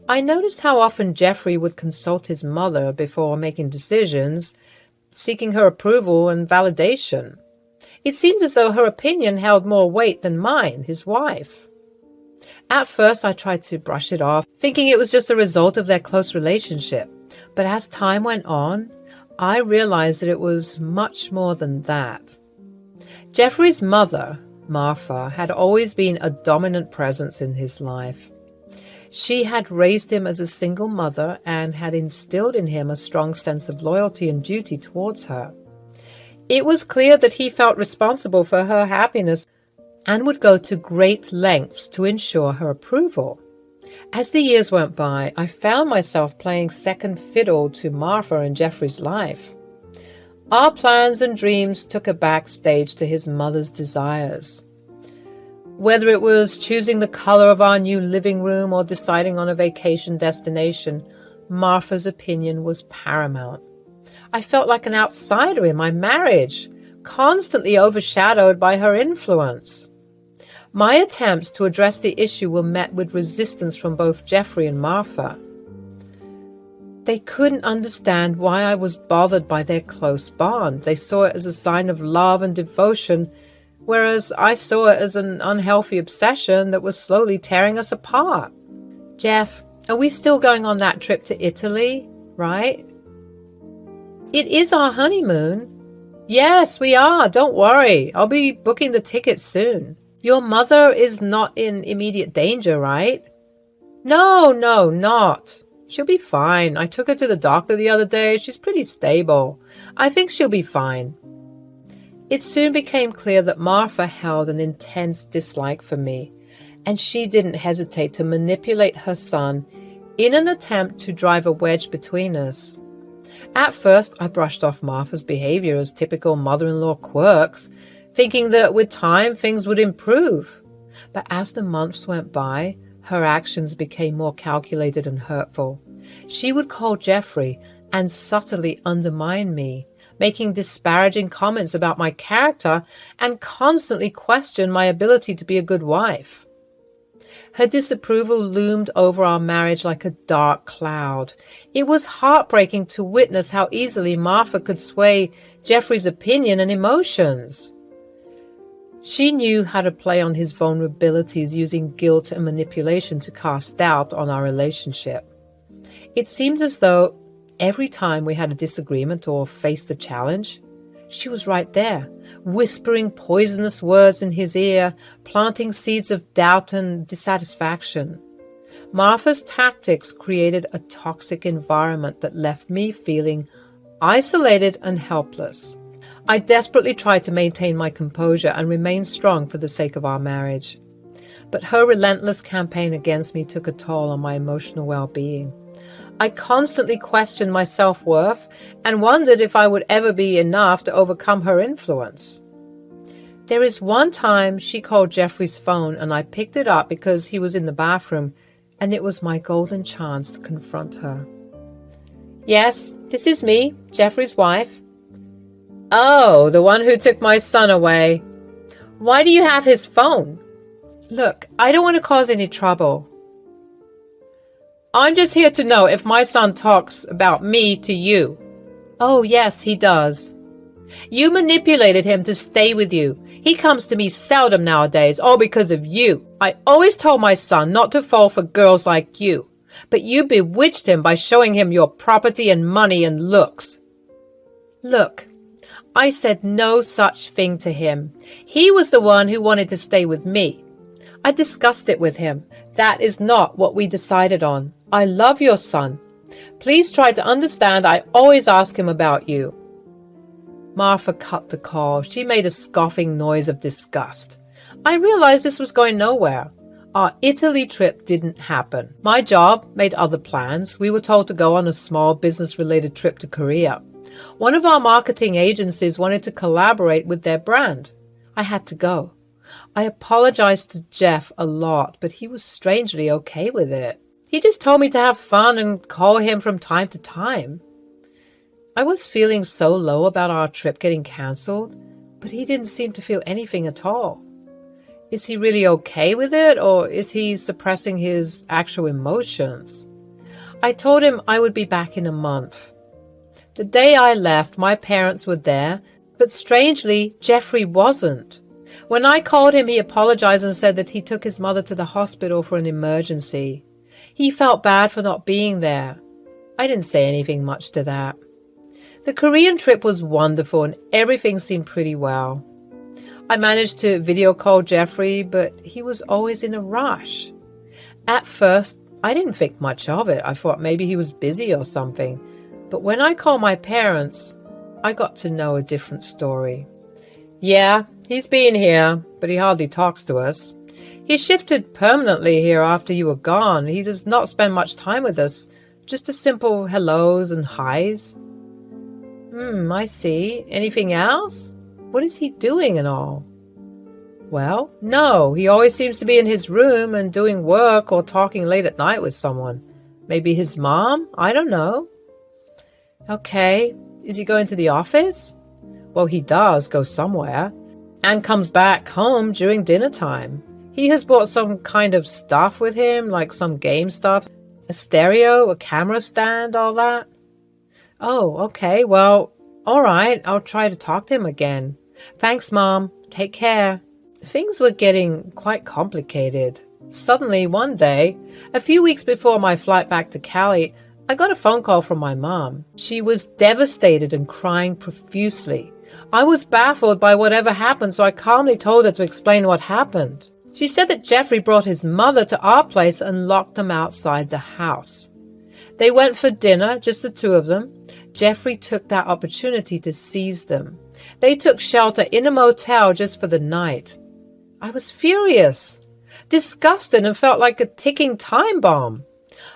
I noticed how often Jeffrey would consult his mother before making decisions, seeking her approval and validation. It seemed as though her opinion held more weight than mine, his wife. At first, I tried to brush it off, thinking it was just a result of their close relationship. But as time went on, I realized that it was much more than that. Jeffrey's mother, Martha, had always been a dominant presence in his life. She had raised him as a single mother and had instilled in him a strong sense of loyalty and duty towards her. It was clear that he felt responsible for her happiness and would go to great lengths to ensure her approval. As the years went by, I found myself playing second fiddle to Martha in Jeffrey's life. Our plans and dreams took a backstage to his mother's desires. Whether it was choosing the color of our new living room or deciding on a vacation destination, Martha's opinion was paramount. I felt like an outsider in my marriage, constantly overshadowed by her influence. My attempts to address the issue were met with resistance from both Jeffrey and Martha. They couldn't understand why I was bothered by their close bond. They saw it as a sign of love and devotion, whereas I saw it as an unhealthy obsession that was slowly tearing us apart. Jeff, are we still going on that trip to Italy, right? It is our honeymoon. Yes, we are. Don't worry. I'll be booking the tickets soon. Your mother is not in immediate danger, right? No, not. She'll be fine. I took her to the doctor the other day. She's pretty stable. I think she'll be fine. It soon became clear that Martha held an intense dislike for me, and she didn't hesitate to manipulate her son in an attempt to drive a wedge between us. At first, I brushed off Martha's behavior as typical mother-in-law quirks, thinking that with time things would improve. But as the months went by, her actions became more calculated and hurtful. She would call Jeffrey and subtly undermine me, making disparaging comments about my character and constantly question my ability to be a good wife. Her disapproval loomed over our marriage like a dark cloud. It was heartbreaking to witness how easily Martha could sway Jeffrey's opinion and emotions. She knew how to play on his vulnerabilities, using guilt and manipulation to cast doubt on our relationship. It seemed as though every time we had a disagreement or faced a challenge, she was right there, whispering poisonous words in his ear, planting seeds of doubt and dissatisfaction. Martha's tactics created a toxic environment that left me feeling isolated and helpless. I desperately tried to maintain my composure and remain strong for the sake of our marriage. But her relentless campaign against me took a toll on my emotional well-being. I constantly questioned my self-worth and wondered if I would ever be enough to overcome her influence. There is one time she called Jeffrey's phone and I picked it up because he was in the bathroom, and it was my golden chance to confront her. "Yes, this is me, Jeffrey's wife." "Oh, the one who took my son away. Why do you have his phone?" "Look, I don't want to cause any trouble. I'm just here to know if my son talks about me to you." "Oh, yes, he does." "You manipulated him to stay with you. He comes to me seldom nowadays, all because of you. I always told my son not to fall for girls like you, but you bewitched him by showing him your property and money and looks." "Look, I said no such thing to him. He was the one who wanted to stay with me. I discussed it with him. That is not what we decided on. I love your son. Please try to understand I always ask him about you." Martha cut the call. She made a scoffing noise of disgust. I realized this was going nowhere. Our Italy trip didn't happen. My job made other plans. We were told to go on a small business-related trip to Korea. One of our marketing agencies wanted to collaborate with their brand. I had to go. I apologized to Jeff a lot, but he was strangely okay with it. He just told me to have fun and call him from time to time. I was feeling so low about our trip getting cancelled, but he didn't seem to feel anything at all. Is he really okay with it, or is he suppressing his actual emotions? I told him I would be back in a month. The day I left, my parents were there, but strangely, Jeffrey wasn't. When I called him, he apologized and said that he took his mother to the hospital for an emergency. He felt bad for not being there. I didn't say anything much to that. The Korean trip was wonderful and everything seemed pretty well. I managed to video call Jeffrey, but he was always in a rush. At first, I didn't think much of it. I thought maybe he was busy or something. But when I called my parents, I got to know a different story. "Yeah, he's been here, but he hardly talks to us. He shifted permanently here after you were gone. He does not spend much time with us, just a simple hellos and highs." I see. Anything else? What is he doing and all?" "Well, no, he always seems to be in his room and doing work or talking late at night with someone. Maybe his mom? I don't know." "Okay. Is he going to the office?" "Well, he does go somewhere and comes back home during dinner time. He has brought some kind of stuff with him, like some game stuff, a stereo, a camera stand, all that." "Oh, okay. Well, all right. I'll try to talk to him again. Thanks, Mom. Take care." Things were getting quite complicated. Suddenly, one day, a few weeks before my flight back to Cali, I got a phone call from my mom. She was devastated and crying profusely. I was baffled by whatever happened, so I calmly told her to explain what happened. She said that Jeffrey brought his mother to our place and locked them outside the house. They went for dinner, just the two of them. Jeffrey took that opportunity to seize them. They took shelter in a motel just for the night. I was furious. disgusted and felt like a ticking time bomb.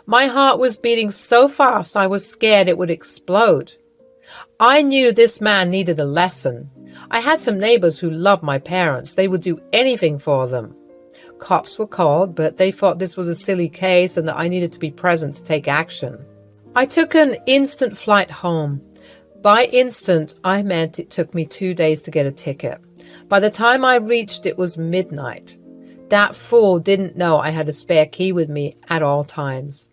My heart was beating so fast I was scared it would explode. I knew this man needed a lesson. I had some neighbors who loved my parents. They would do anything for them. Cops were called, but they thought this was a silly case and that I needed to be present to take action. I took an instant flight home. By instant, I meant it took me 2 days to get a ticket. By the time I reached, it was midnight. That fool didn't know I had a spare key with me at all times.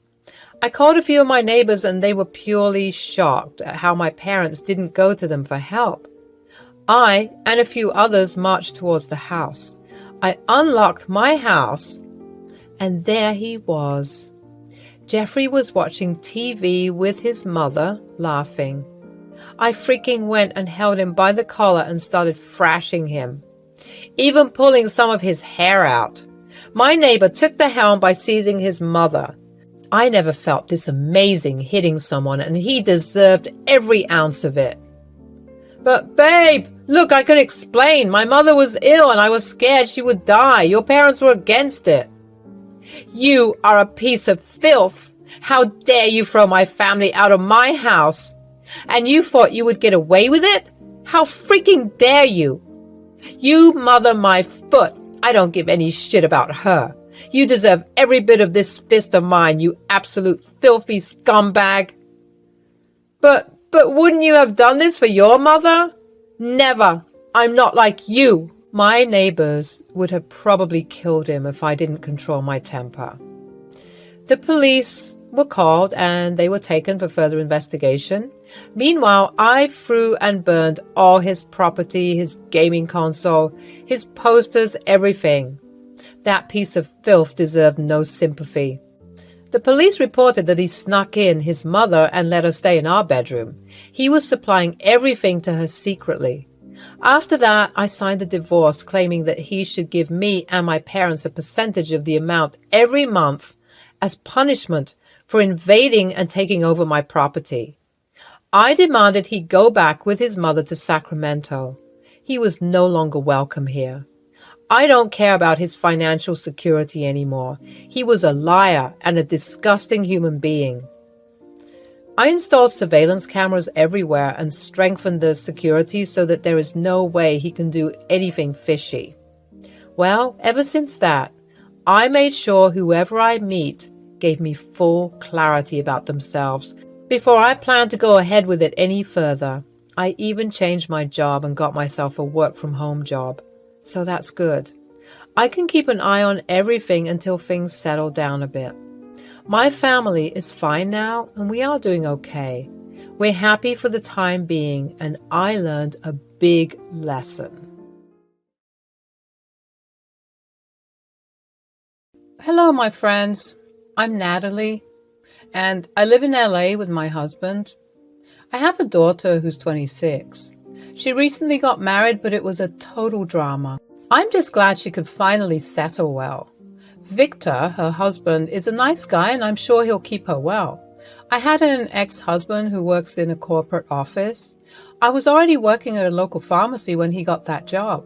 I called a few of my neighbors and they were purely shocked at how my parents didn't go to them for help. I and a few others marched towards the house. I unlocked my house and there he was. Jeffrey was watching TV with his mother, laughing. I freaking went and held him by the collar and started thrashing him, even pulling some of his hair out. My neighbor took the helm by seizing his mother. I never felt this amazing hitting someone, and he deserved every ounce of it. But babe, look, I can explain. My mother was ill and I was scared she would die. Your parents were against it. You are a piece of filth. How dare you throw my family out of my house? And you thought you would get away with it? How freaking dare you? You mother my foot. I don't give any shit about her. You deserve every bit of this fist of mine, you absolute filthy scumbag. But wouldn't you have done this for your mother? Never. I'm not like you. My neighbors would have probably killed him if I didn't control my temper. The police were called and they were taken for further investigation. Meanwhile, I threw and burned all his property, his gaming console, his posters, everything. That piece of filth deserved no sympathy. The police reported that he snuck in his mother and let her stay in our bedroom. He was supplying everything to her secretly. After that, I signed a divorce claiming that he should give me and my parents a percentage of the amount every month as punishment for invading and taking over my property. I demanded he go back with his mother to Sacramento. He was no longer welcome here. I don't care about his financial security anymore. He was a liar and a disgusting human being. I installed surveillance cameras everywhere and strengthened the security so that there is no way he can do anything fishy. Well, ever since that, I made sure whoever I meet gave me full clarity about themselves before I planned to go ahead with it any further. I even changed my job and got myself a work-from-home job. So that's good. I can keep an eye on everything until things settle down a bit. My family is fine now and we are doing okay. We're happy for the time being and I learned a big lesson. Hello, my friends. I'm Natalie and I live in LA with my husband. I have a daughter who's 26. She recently got married, but it was a total drama. I'm just glad she could finally settle well. Victor, her husband, is a nice guy and I'm sure he'll keep her well. I had an ex-husband who works in a corporate office. I was already working at a local pharmacy when he got that job.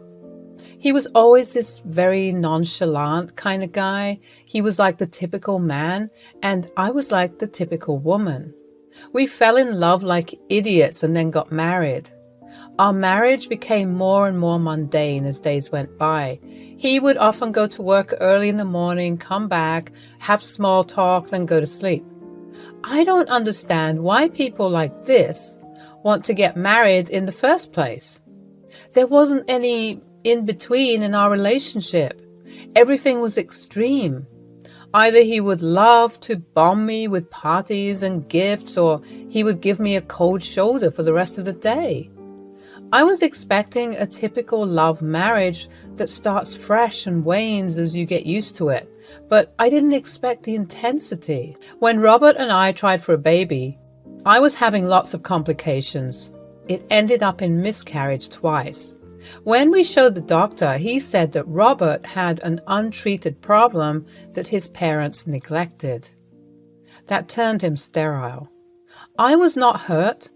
He was always this very nonchalant kind of guy. He was like the typical man and I was like the typical woman. We fell in love like idiots and then got married. Our marriage became more and more mundane as days went by. He would often go to work early in the morning, come back, have small talk, then go to sleep. I don't understand why people like this want to get married in the first place. There wasn't any in-between in our relationship. Everything was extreme. Either he would love to bomb me with parties and gifts, or he would give me a cold shoulder for the rest of the day. I was expecting a typical love marriage that starts fresh and wanes as you get used to it, but I didn't expect the intensity. When Robert and I tried for a baby, I was having lots of complications. It ended up in miscarriage twice. When we showed the doctor, he said that Robert had an untreated problem that his parents neglected. That turned him sterile. I was not hurt.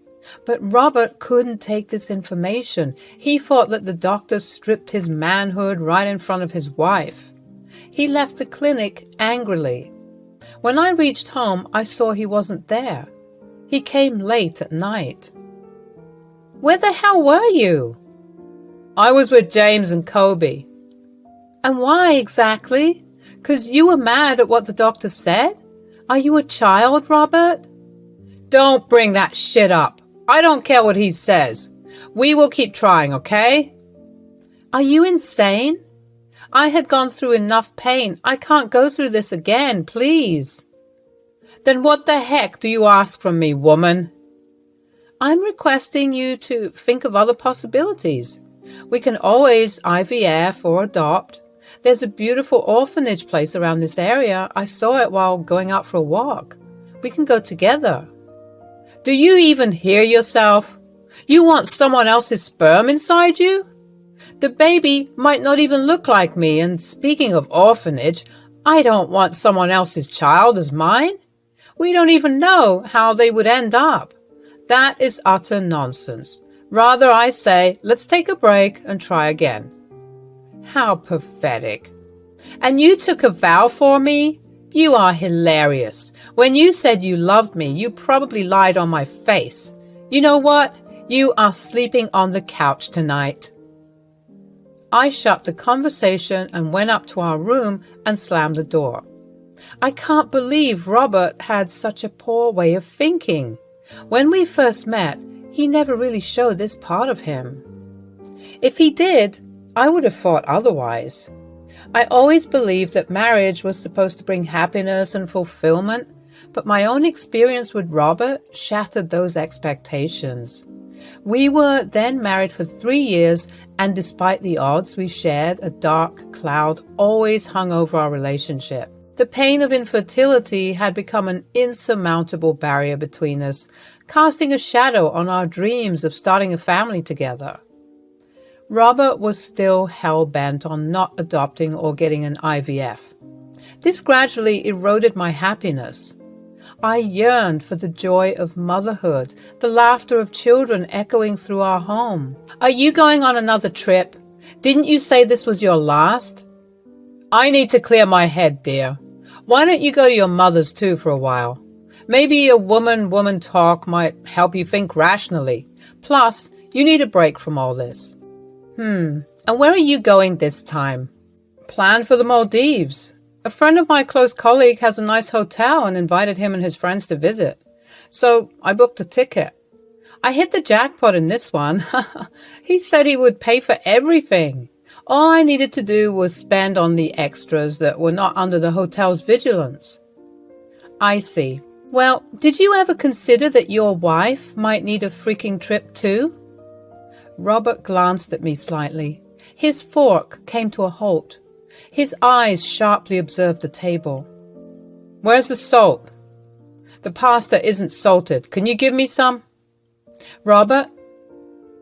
But Robert couldn't take this information. He thought that the doctor stripped his manhood right in front of his wife. He left the clinic angrily. When I reached home, I saw he wasn't there. He came late at night. Where the hell were you? I was with James and Kobe. And why exactly? 'Cause you were mad at what the doctor said? Are you a child, Robert? Don't bring that shit up. I don't care what he says. We will keep trying, okay? Are you insane? I had gone through enough pain. I can't go through this again, please. Then what the heck do you ask from me, woman? I'm requesting you to think of other possibilities. We can always IVF or adopt. There's a beautiful orphanage place around this area. I saw it while going out for a walk. We can go together. Do you even hear yourself? You want someone else's sperm inside you? The baby might not even look like me, and speaking of orphanage, I don't want someone else's child as mine. We don't even know how they would end up. That is utter nonsense. Rather, I say, let's take a break and try again. How pathetic. And you took a vow for me? You are hilarious. When you said you loved me, you probably lied on my face. You know what? You are sleeping on the couch tonight. I shut the conversation and went up to our room and slammed the door. I can't believe Robert had such a poor way of thinking. When we first met, he never really showed this part of him. If he did, I would have thought otherwise. I always believed that marriage was supposed to bring happiness and fulfillment, but my own experience with Robert shattered those expectations. We were then married for 3 years, and despite the odds we shared, a dark cloud always hung over our relationship. The pain of infertility had become an insurmountable barrier between us, casting a shadow on our dreams of starting a family together. Robert was still hell-bent on not adopting or getting an IVF. This gradually eroded my happiness. I yearned for the joy of motherhood, the laughter of children echoing through our home. Are you going on another trip? Didn't you say this was your last? I need to clear my head, dear. Why don't you go to your mother's too for a while? Maybe a woman-woman talk might help you think rationally. Plus, you need a break from all this. And where are you going this time? Plan for the Maldives. A friend of my close colleague has a nice hotel and invited him and his friends to visit. So I booked a ticket. I hit the jackpot in this one. He said he would pay for everything. All I needed to do was spend on the extras that were not under the hotel's vigilance. I see. Well, did you ever consider that your wife might need a freaking trip too? Robert glanced at me slightly. His fork came to a halt. His eyes sharply observed the table. Where's the salt? The pasta isn't salted. Can you give me some? Robert?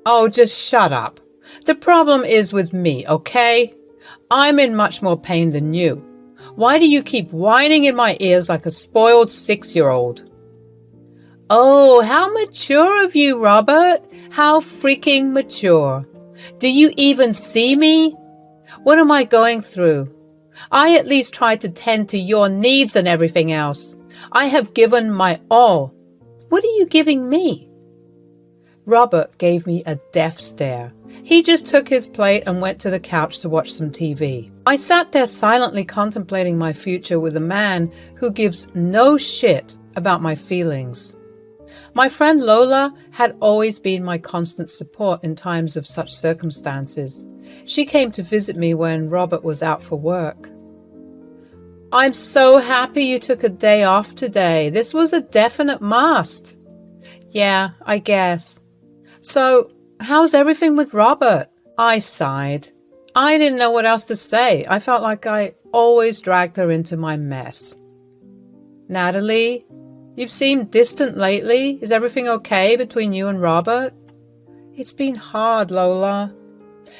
Oh, just shut up. The problem is with me, okay? I'm in much more pain than you. Why do you keep whining in my ears like a spoiled 6-year-old? Oh, how mature of you, Robert. How freaking mature. Do you even see me? What am I going through? I at least try to tend to your needs and everything else. I have given my all. What are you giving me? Robert gave me a death stare. He just took his plate and went to the couch to watch some TV. I sat there silently contemplating my future with a man who gives no shit about my feelings. My friend Lola had always been my constant support in times of such circumstances. She came to visit me when Robert was out for work. I'm so happy you took a day off today. This was a definite must. Yeah, I guess. So, how's everything with Robert? I sighed. I didn't know what else to say. I felt like I always dragged her into my mess. Natalie, you've seemed distant lately. Is everything okay between you and Robert? It's been hard, Lola.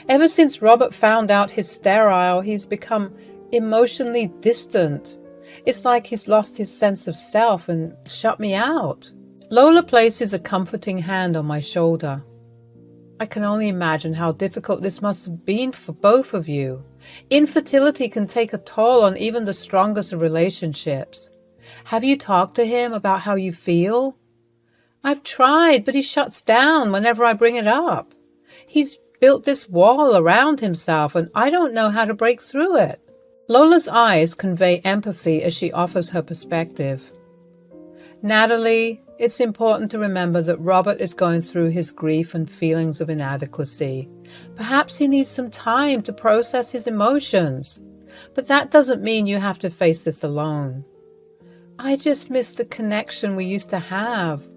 Ever since Robert found out he's sterile, he's become emotionally distant. It's like he's lost his sense of self and shut me out. Lola places a comforting hand on my shoulder. I can only imagine how difficult this must have been for both of you. Infertility can take a toll on even the strongest of relationships. Have you talked to him about how you feel? I've tried, but he shuts down whenever I bring it up. He's built this wall around himself, and I don't know how to break through it. Lola's eyes convey empathy as she offers her perspective. Natalie, it's important to remember that Robert is going through his grief and feelings of inadequacy. Perhaps he needs some time to process his emotions. But that doesn't mean you have to face this alone. I just miss the connection we used to have.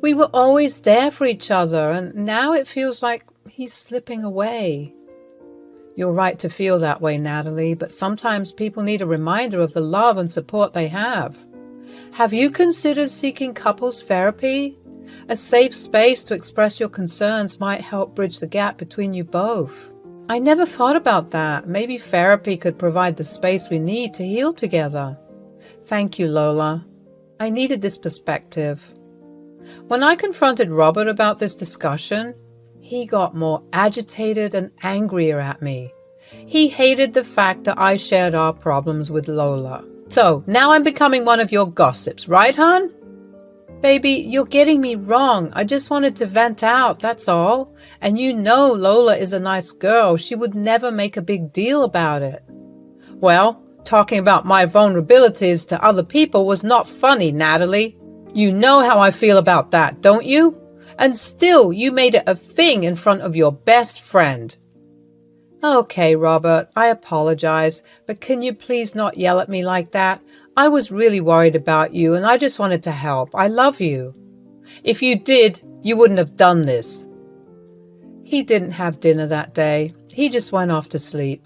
We were always there for each other, and now it feels like he's slipping away. You're right to feel that way, Natalie, but sometimes people need a reminder of the love and support they have. Have you considered seeking couples therapy? A safe space to express your concerns might help bridge the gap between you both. I never thought about that. Maybe therapy could provide the space we need to heal together. Thank you, Lola. I needed this perspective. When I confronted Robert about this discussion, he got more agitated and angrier at me. He hated the fact that I shared our problems with Lola. So, now I'm becoming one of your gossips, right, hon? Baby, you're getting me wrong. I just wanted to vent out, that's all. And you know Lola is a nice girl. She would never make a big deal about it. Well, talking about my vulnerabilities to other people was not funny, Natalie. You know how I feel about that, don't you? And still, you made it a thing in front of your best friend. Okay, Robert, I apologize, but can you please not yell at me like that? I was really worried about you, and I just wanted to help. I love you. If you did, you wouldn't have done this. He didn't have dinner that day. He just went off to sleep.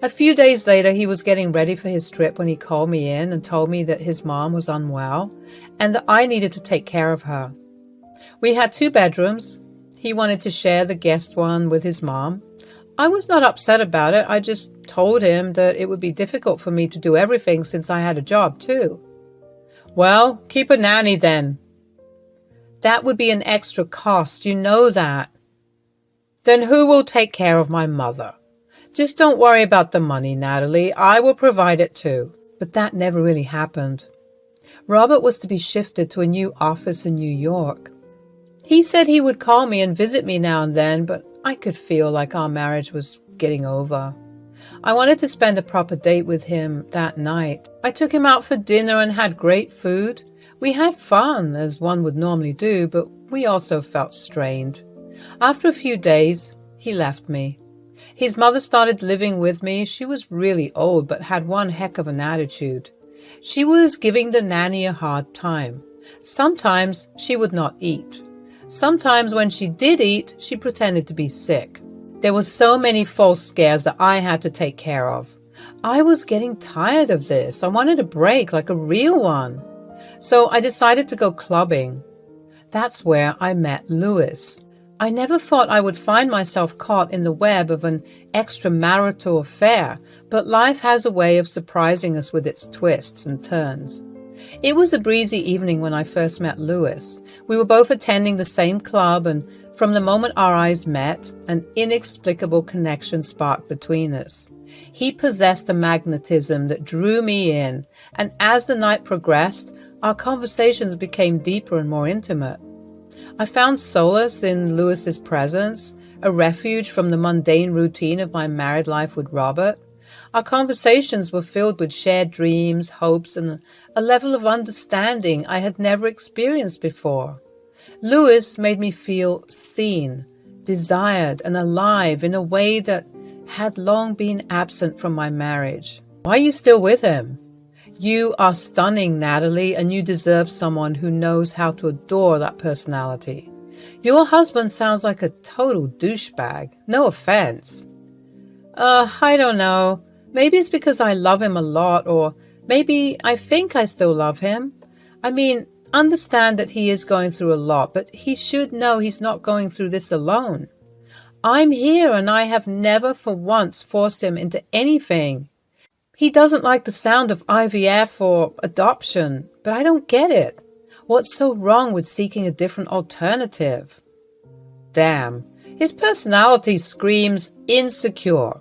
A few days later, he was getting ready for his trip when he called me in and told me that his mom was unwell and that I needed to take care of her. We had 2 bedrooms. He wanted to share the guest one with his mom. I was not upset about it. I just told him that it would be difficult for me to do everything since I had a job too. Well, keep a nanny then. That would be an extra cost, you know that. Then who will take care of my mother? Just don't worry about the money, Natalie. I will provide it too. But that never really happened. Robert was to be shifted to a new office in New York. He said he would call me and visit me now and then, but I could feel like our marriage was getting over. I wanted to spend a proper date with him that night. I took him out for dinner and had great food. We had fun, as one would normally do, but we also felt strained. After a few days, he left me. His mother started living with me. She was really old, but had one heck of an attitude. She was giving the nanny a hard time. Sometimes she would not eat. Sometimes when she did eat, she pretended to be sick. There were so many false scares that I had to take care of. I was getting tired of this. I wanted a break, like a real one. So I decided to go clubbing. That's where I met Louis. I never thought I would find myself caught in the web of an extramarital affair, but life has a way of surprising us with its twists and turns. It was a breezy evening when I first met Louis. We were both attending the same club, and from the moment our eyes met, an inexplicable connection sparked between us. He possessed a magnetism that drew me in, and as the night progressed, our conversations became deeper and more intimate. I found solace in Louis's presence, a refuge from the mundane routine of my married life with Robert. Our conversations were filled with shared dreams, hopes, and a level of understanding I had never experienced before. Louis made me feel seen, desired, and alive in a way that had long been absent from my marriage. Why are you still with him? You are stunning, Natalie, and you deserve someone who knows how to adore that personality. Your husband sounds like a total douchebag. No offense. I don't know. Maybe it's because I love him a lot, or maybe I think I still love him. I mean, understand that he is going through a lot, but he should know he's not going through this alone. I'm here, and I have never for once forced him into anything. He doesn't like the sound of IVF or adoption, but I don't get it. What's so wrong with seeking a different alternative? Damn, His personality screams insecure.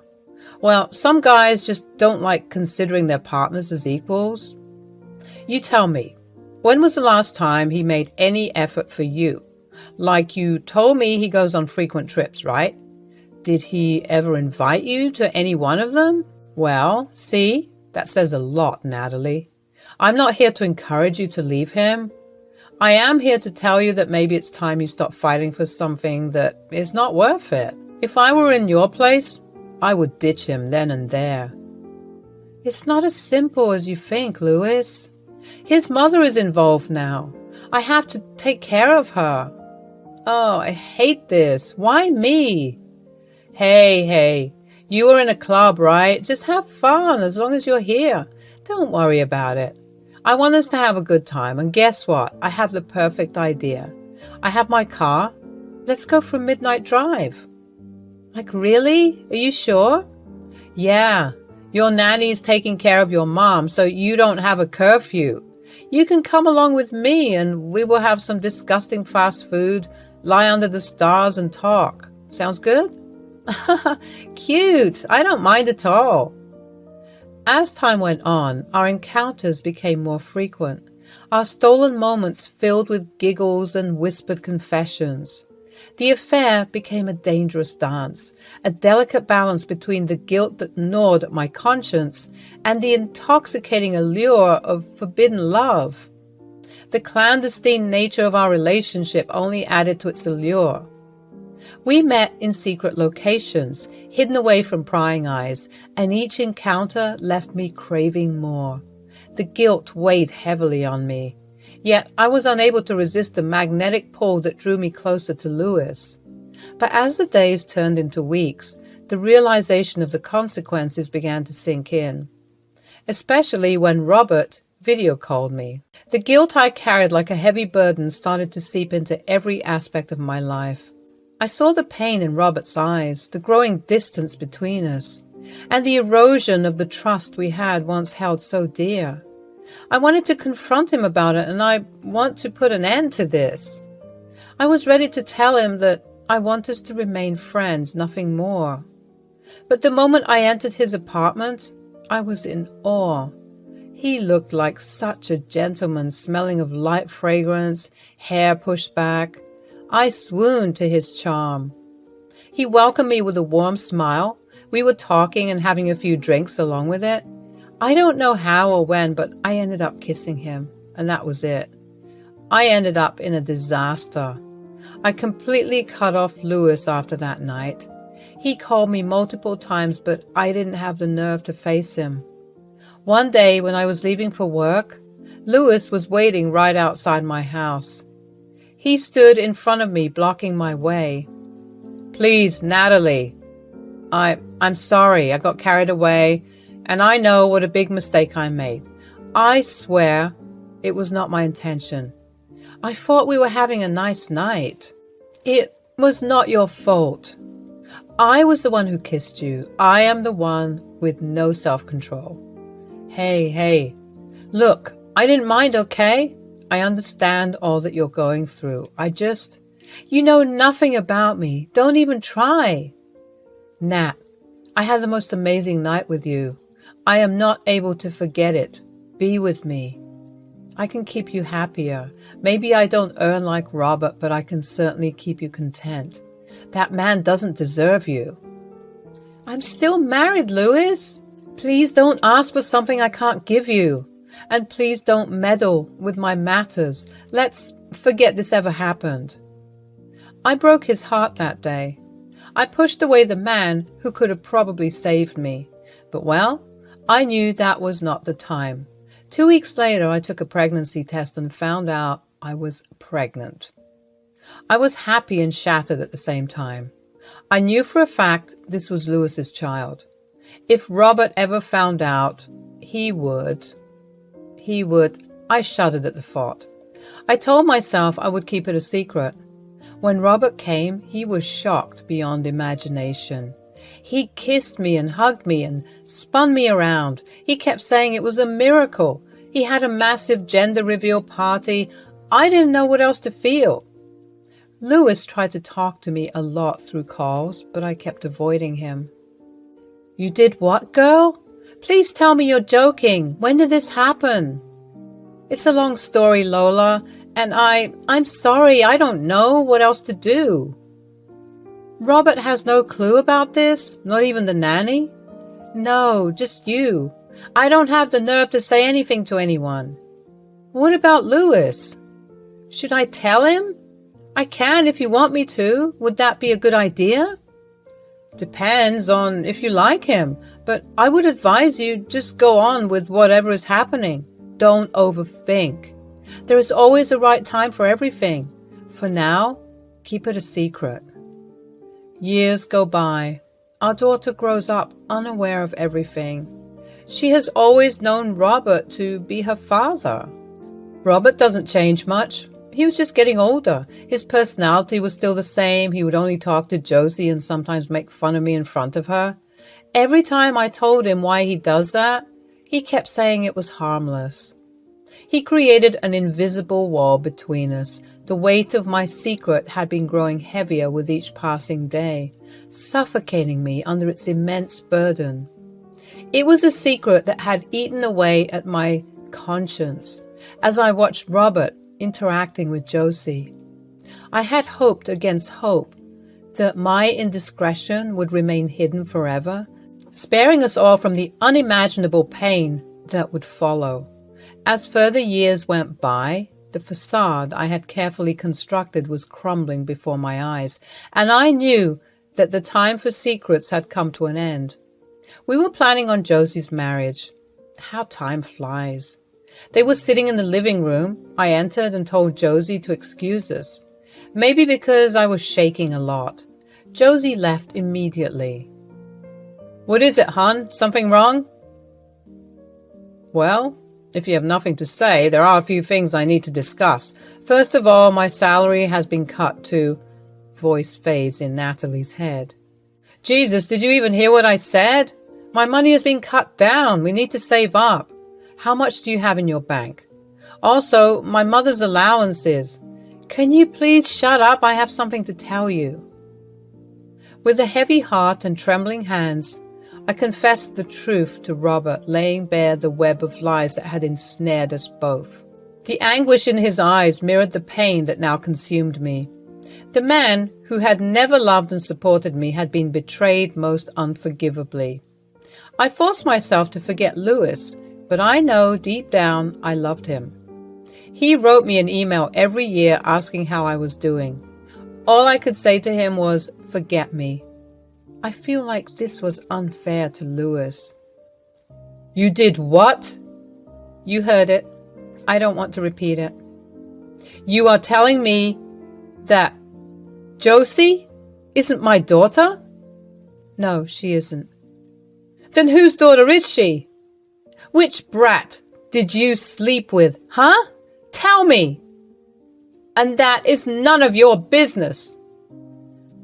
Well, some guys just don't like considering their partners as equals. You tell me, when was the last time he made any effort for you? Like you told me he goes on frequent trips, right? Did he ever invite you to any one of them? Well, see, that says a lot, Natalie. I'm not here to encourage you to leave him. I am here to tell you that maybe it's time you stop fighting for something that is not worth it. If I were in your place, I would ditch him then and there. It's not as simple as you think, Lewis. His mother is involved now. I have to take care of her. Oh, I hate this. Why me? Hey, you were in a club, right? Just have fun as long as you're here. Don't worry about it. I want us to have a good time, and guess what? I have the perfect idea. I have my car. Let's go for a midnight drive. Like, really? Are you sure? Yeah, your nanny's taking care of your mom, so you don't have a curfew. You can come along with me, and we will have some disgusting fast food, lie under the stars, and talk. Sounds good? Cute. I don't mind at all. As time went on, our encounters became more frequent, our stolen moments filled with giggles and whispered confessions. The affair became a dangerous dance, a delicate balance between the guilt that gnawed at my conscience and the intoxicating allure of forbidden love. The clandestine nature of our relationship only added to its allure. We met in secret locations, hidden away from prying eyes, and each encounter left me craving more. The guilt weighed heavily on me. Yet I was unable to resist the magnetic pull that drew me closer to Lewis. But as the days turned into weeks, the realization of the consequences began to sink in, especially when Robert video called me. The guilt I carried like a heavy burden started to seep into every aspect of my life. I saw the pain in Robert's eyes, the growing distance between us, and the erosion of the trust we had once held so dear. I wanted to confront him about it, and I want to put an end to this. I was ready to tell him that I want us to remain friends, nothing more. But the moment I entered his apartment, I was in awe. He looked like such a gentleman, smelling of light fragrance, hair pushed back. I swooned to his charm. He welcomed me with a warm smile. We were talking and having a few drinks along with it. I don't know how or when, but I ended up kissing him, and that was it. I ended up in a disaster. I completely cut off Lewis after that night. He called me multiple times, but I didn't have the nerve to face him. One day when I was leaving for work, Lewis was waiting right outside my house. He stood in front of me, blocking my way. Please, Natalie, I'm sorry. I got carried away, and I know what a big mistake I made. I swear it was not my intention. I thought we were having a nice night. It was not your fault. I was the one who kissed you. I am the one with no self-control. Hey, look, I didn't mind, okay? I understand all that you're going through. You know nothing about me. Don't even try. Nat, I had the most amazing night with you. I am not able to forget it. Be with me. I can keep you happier. Maybe I don't earn like Robert, but I can certainly keep you content. That man doesn't deserve you. I'm still married, Lewis. Please don't ask for something I can't give you. And please don't meddle with my matters. Let's forget this ever happened. I broke his heart that day. I pushed away the man who could have probably saved me. But well, I knew that was not the time. 2 weeks later, I took a pregnancy test and found out I was pregnant. I was happy and shattered at the same time. I knew for a fact this was Lewis's child. If Robert ever found out, he would. I shuddered at the thought. I told myself I would keep it a secret. When Robert came, he was shocked beyond imagination. He kissed me and hugged me and spun me around. He kept saying it was a miracle. He had a massive gender reveal party. I didn't know what else to feel. Louis tried to talk to me a lot through calls, but I kept avoiding him. You did what, girl? Please tell me you're joking. When did this happen? It's a long story, Lola, and I'm sorry, I don't know what else to do. Robert has no clue about this? Not even the nanny? No, just you. I don't have the nerve to say anything to anyone. What about Louis? Should I tell him? I can if you want me to. Would that be a good idea? Depends on if you like him, but I would advise you just go on with whatever is happening. Don't overthink. There is always a right time for everything. For now, keep it a secret. Years go by. Our daughter grows up unaware of everything. She has always known Robert to be her father. Robert doesn't change much. He was just getting older. His personality was still the same. He would only talk to Josie and sometimes make fun of me in front of her. Every time I told him why he does that, he kept saying it was harmless. He created an invisible wall between us. The weight of my secret had been growing heavier with each passing day, suffocating me under its immense burden. It was a secret that had eaten away at my conscience as I watched Robert interacting with Josie. I had hoped against hope that my indiscretion would remain hidden forever, sparing us all from the unimaginable pain that would follow. As further years went by, the facade I had carefully constructed was crumbling before my eyes, and I knew that the time for secrets had come to an end. We were planning on Josie's marriage. How time flies. They were sitting in the living room. I entered and told Josie to excuse us. Maybe because I was shaking a lot. Josie left immediately. What is it, hon? Something wrong? Well, if you have nothing to say, there are a few things I need to discuss. First of all, my salary has been cut to... Voice fades in Natalie's head. Jesus, did you even hear what I said? My money has been cut down. We need to save up. How much do you have in your bank? Also, my mother's allowances. Can you please shut up? I have something to tell you. With a heavy heart and trembling hands, I confessed the truth to Robert, laying bare the web of lies that had ensnared us both. The anguish in his eyes mirrored the pain that now consumed me. The man who had never loved and supported me had been betrayed most unforgivably. I forced myself to forget Louis, but I know deep down I loved him. He wrote me an email every year asking how I was doing. All I could say to him was, forget me. I feel like this was unfair to Louis. You did what? You heard it. I don't want to repeat it. You are telling me that Josie isn't my daughter? No, she isn't. Then whose daughter is she? Which brat did you sleep with, huh? Tell me. And that is none of your business.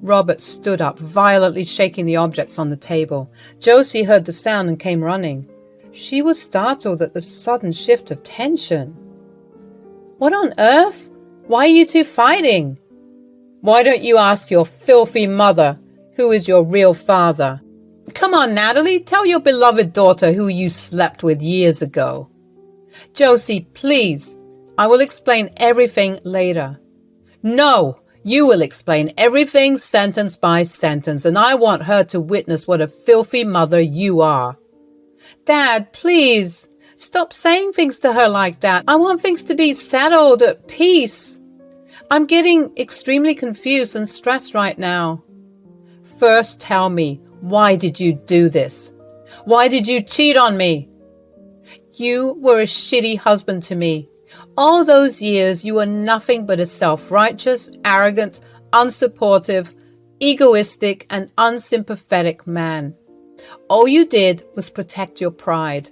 Robert stood up, violently shaking the objects on the table. Josie heard the sound and came running. She was startled at the sudden shift of tension. What on earth? Why are you two fighting? Why don't you ask your filthy mother who is your real father? Come on, Natalie, tell your beloved daughter who you slept with years ago. Josie, please. I will explain everything later. No, you will explain everything sentence by sentence, and I want her to witness what a filthy mother you are. Dad, please, stop saying things to her like that. I want things to be settled at peace. I'm getting extremely confused and stressed right now. First, tell me, why did you do this? Why did you cheat on me? You were a shitty husband to me. All those years, you were nothing but a self-righteous, arrogant, unsupportive, egoistic, and unsympathetic man. All you did was protect your pride.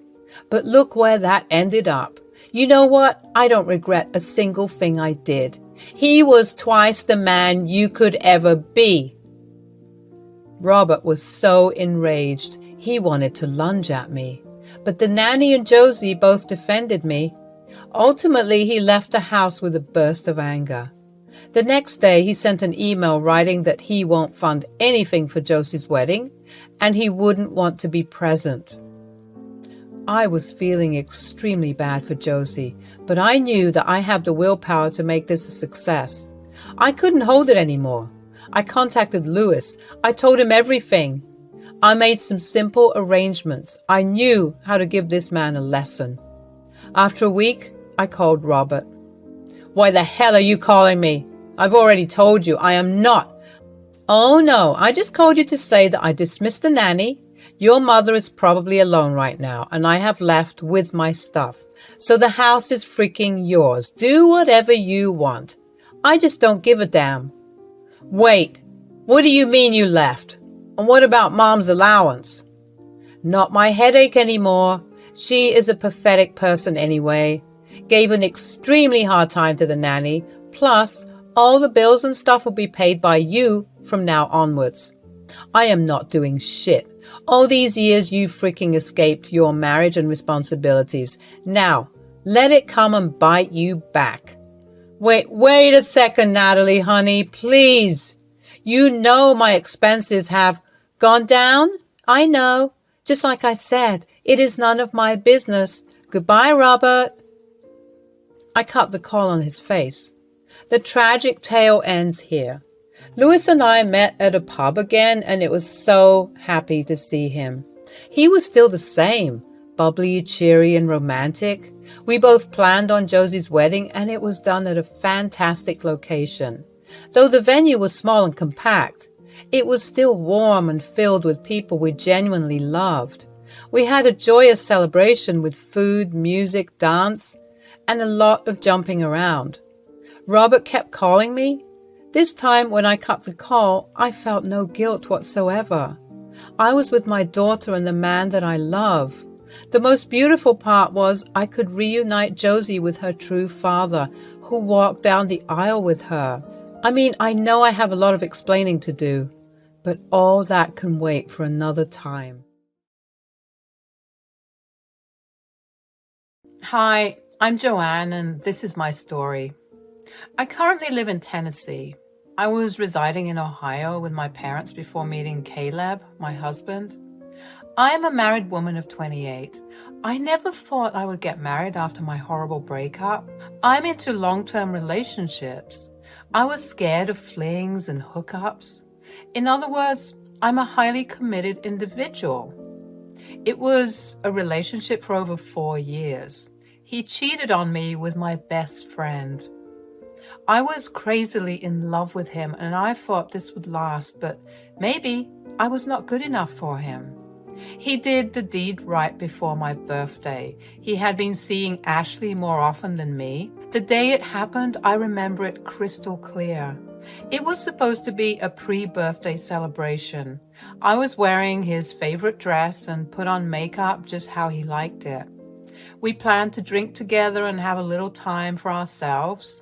But look where that ended up. You know what? I don't regret a single thing I did. He was twice the man you could ever be. Robert was so enraged, he wanted to lunge at me. But the nanny and Josie both defended me. Ultimately, he left the house with a burst of anger. The next day, he sent an email writing that he won't fund anything for Josie's wedding and he wouldn't want to be present. I was feeling extremely bad for Josie, but I knew that I have the willpower to make this a success. I couldn't hold it anymore. I contacted Louis. I told him everything. I made some simple arrangements. I knew how to give this man a lesson. After a week, I called Robert. "Why the hell are you calling me? I've already told you I am not." "Oh no, I just called you to say that I dismissed the nanny. Your mother is probably alone right now, and I have left with my stuff. So the house is freaking yours. Do whatever you want. I just don't give a damn." "Wait, what do you mean you left? And what about Mom's allowance?" "Not my headache anymore. She is a pathetic person anyway. Gave an extremely hard time to the nanny. Plus, all the bills and stuff will be paid by you from now onwards. I am not doing shit. All these years you freaking escaped your marriage and responsibilities. Now, let it come and bite you back." Wait a second, Natalie, honey, please. You know my expenses have gone down? I know. Just like I said, it is none of my business. Goodbye, Robert. I cut the call on his face. The tragic tale ends here. Louis and I met at a pub again, and it was so happy to see him. He was still the same, bubbly, cheery, and romantic. We both planned on Josie's wedding, and it was done at a fantastic location. Though the venue was small and compact, it was still warm and filled with people we genuinely loved. We had a joyous celebration with food, music, dance, and a lot of jumping around. Robert kept calling me. This time, when I cut the call, I felt no guilt whatsoever. I was with my daughter and the man that I love. The most beautiful part was I could reunite Josie with her true father, who walked down the aisle with her. I mean, I know I have a lot of explaining to do, but all that can wait for another time. Hi, I'm Joanne, and this is my story. I currently live in Tennessee. I was residing in Ohio with my parents before meeting Caleb, my husband. I am a married woman of 28. I never thought I would get married after my horrible breakup. I'm into long-term relationships. I was scared of flings and hookups. In other words, I'm a highly committed individual. It was a relationship for over 4 years. He cheated on me with my best friend. I was crazily in love with him, and I thought this would last, but maybe I was not good enough for him. He did the deed right before my birthday. He had been seeing Ashley more often than me. The day it happened, I remember it crystal clear. It was supposed to be a pre-birthday celebration. I was wearing his favorite dress and put on makeup just how he liked it. We planned to drink together and have a little time for ourselves.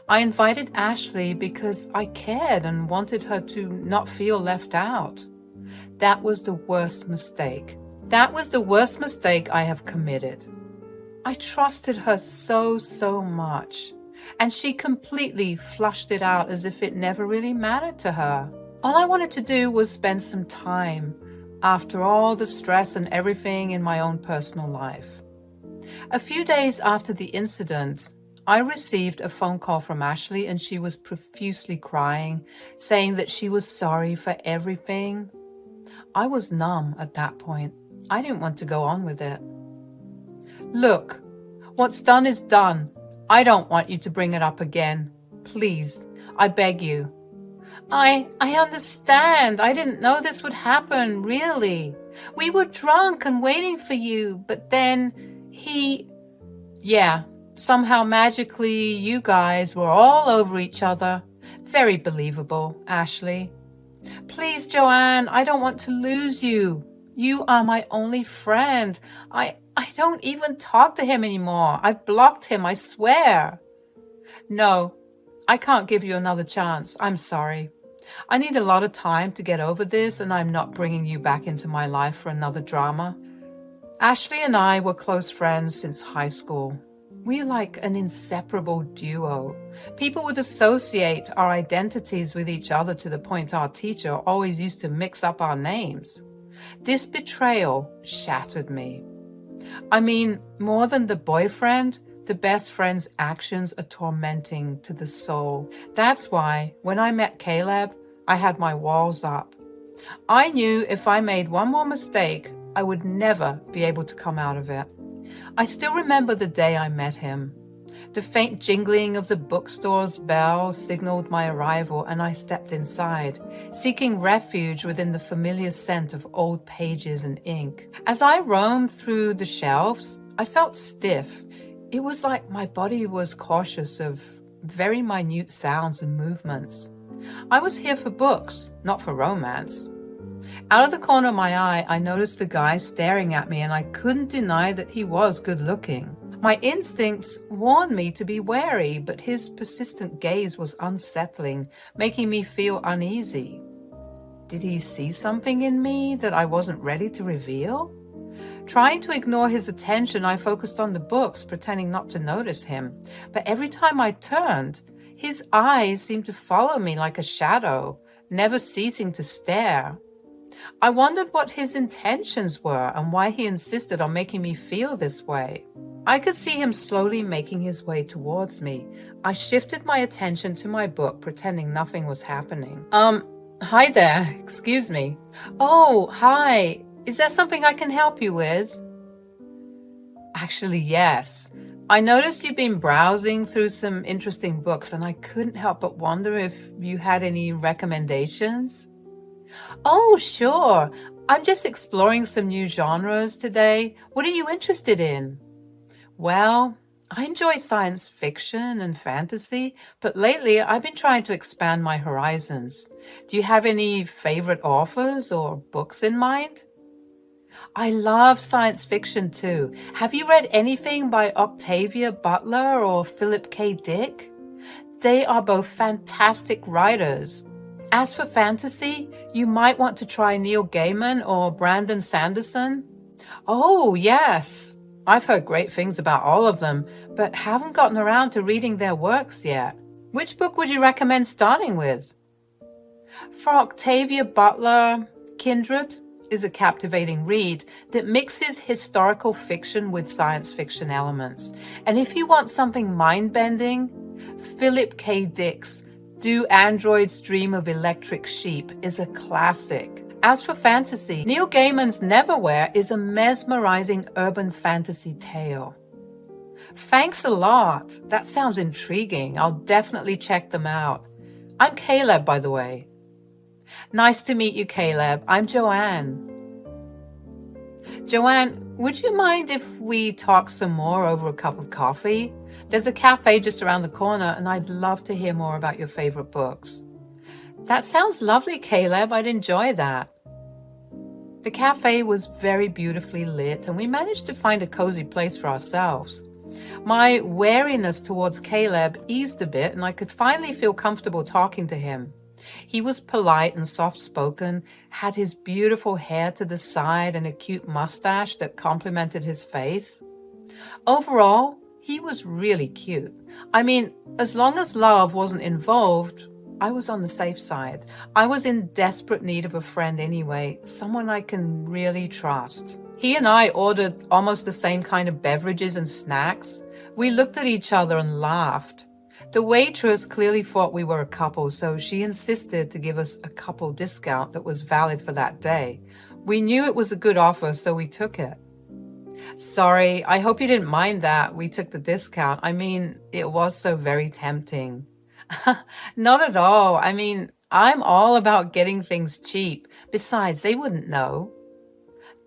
I invited Ashley because I cared and wanted her to not feel left out. That was the worst mistake. That was the worst mistake I have committed. I trusted her so much, and she completely flushed it out as if it never really mattered to her. All I wanted to do was spend some time after all the stress and everything in my own personal life. A few days after the incident, I received a phone call from Ashley, and she was profusely crying, saying that she was sorry for everything. I was numb at that point. I didn't want to go on with it. "Look, what's done is done. I don't want you to bring it up again. Please, I beg you." I understand. I didn't know this would happen, really. We were drunk and waiting for you, but then Yeah, somehow magically you guys were all over each other. Very believable, Ashley. Please, Joanne, I don't want to lose you. You are my only friend. I don't even talk to him anymore. I've blocked him, I swear. No, I can't give you another chance. I'm sorry. I need a lot of time to get over this, and I'm not bringing you back into my life for another drama. Ashley and I were close friends since high school. We're like an inseparable duo. People would associate our identities with each other to the point our teacher always used to mix up our names. This betrayal shattered me. I mean, more than the boyfriend, the best friend's actions are tormenting to the soul. That's why when I met Caleb, I had my walls up. I knew if I made one more mistake, I would never be able to come out of it. I still remember the day I met him. The faint jingling of the bookstore's bell signaled my arrival, and I stepped inside, seeking refuge within the familiar scent of old pages and ink. As I roamed through the shelves, I felt stiff. It was like my body was cautious of very minute sounds and movements. I was here for books, not for romance. Out of the corner of my eye, I noticed the guy staring at me, and I couldn't deny that he was good looking. My instincts warned me to be wary, but his persistent gaze was unsettling, making me feel uneasy. Did he see something in me that I wasn't ready to reveal? Trying to ignore his attention, I focused on the books, pretending not to notice him. But every time I turned, his eyes seemed to follow me like a shadow, never ceasing to stare. I wondered what his intentions were and why he insisted on making me feel this way. I could see him slowly making his way towards me. I shifted my attention to my book, pretending nothing was happening. Hi there. Excuse me. Oh, hi. Is there something I can help you with? Actually, yes. I noticed you've been browsing through some interesting books, and I couldn't help but wonder if you had any recommendations. Oh, sure. I'm just exploring some new genres today. What are you interested in? Well, I enjoy science fiction and fantasy, but lately I've been trying to expand my horizons. Do you have any favorite authors or books in mind? I love science fiction too. Have you read anything by Octavia Butler or Philip K. Dick? They are both fantastic writers. As for fantasy, you might want to try Neil Gaiman or Brandon Sanderson. Oh, yes. I've heard great things about all of them, but haven't gotten around to reading their works yet. Which book would you recommend starting with? For Octavia Butler, Kindred is a captivating read that mixes historical fiction with science fiction elements. And if you want something mind-bending, Philip K. Dick's Do Androids Dream of Electric Sheep is a classic. As for fantasy, Neil Gaiman's Neverwhere is a mesmerizing urban fantasy tale. Thanks a lot. That sounds intriguing. I'll definitely check them out. I'm Caleb, by the way. Nice to meet you, Caleb. I'm Joanne. Joanne, would you mind if we talk some more over a cup of coffee? There's a cafe just around the corner, and I'd love to hear more about your favorite books. That sounds lovely, Caleb. I'd enjoy that. The cafe was very beautifully lit, and we managed to find a cozy place for ourselves. My wariness towards Caleb eased a bit, and I could finally feel comfortable talking to him. He was polite and soft-spoken, had his beautiful hair to the side and a cute mustache that complemented his face. Overall, he was really cute. I mean, as long as love wasn't involved, I was on the safe side. I was in desperate need of a friend anyway, someone I can really trust. He and I ordered almost the same kind of beverages and snacks. We looked at each other and laughed. The waitress clearly thought we were a couple, so she insisted to give us a couple discount that was valid for that day. We knew it was a good offer, so we took it. Sorry, I hope you didn't mind that we took the discount. I mean, it was so very tempting. Not at all. I mean, I'm all about getting things cheap. Besides, they wouldn't know.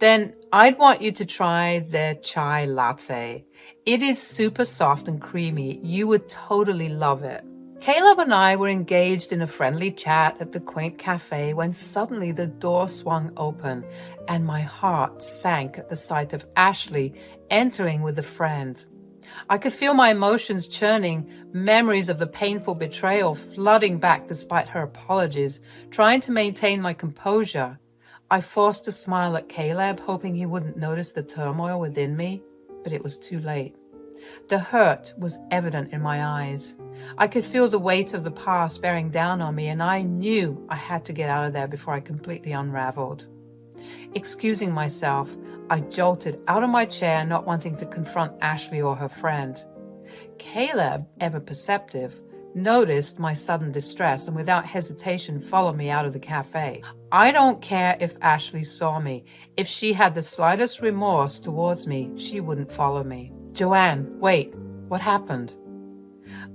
Then I'd want you to try their chai latte. It is super soft and creamy. You would totally love it. Caleb and I were engaged in a friendly chat at the quaint cafe when suddenly the door swung open and my heart sank at the sight of Ashley entering with a friend. I could feel my emotions churning, memories of the painful betrayal flooding back despite her apologies, trying to maintain my composure. I forced a smile at Caleb, hoping he wouldn't notice the turmoil within me, but it was too late. The hurt was evident in my eyes. I could feel the weight of the past bearing down on me, and I knew I had to get out of there before I completely unraveled. Excusing myself, I jolted out of my chair, not wanting to confront Ashley or her friend. Caleb, ever perceptive, noticed my sudden distress and without hesitation followed me out of the cafe. I don't care if Ashley saw me. If she had the slightest remorse towards me, she wouldn't follow me. Joanne, wait, what happened?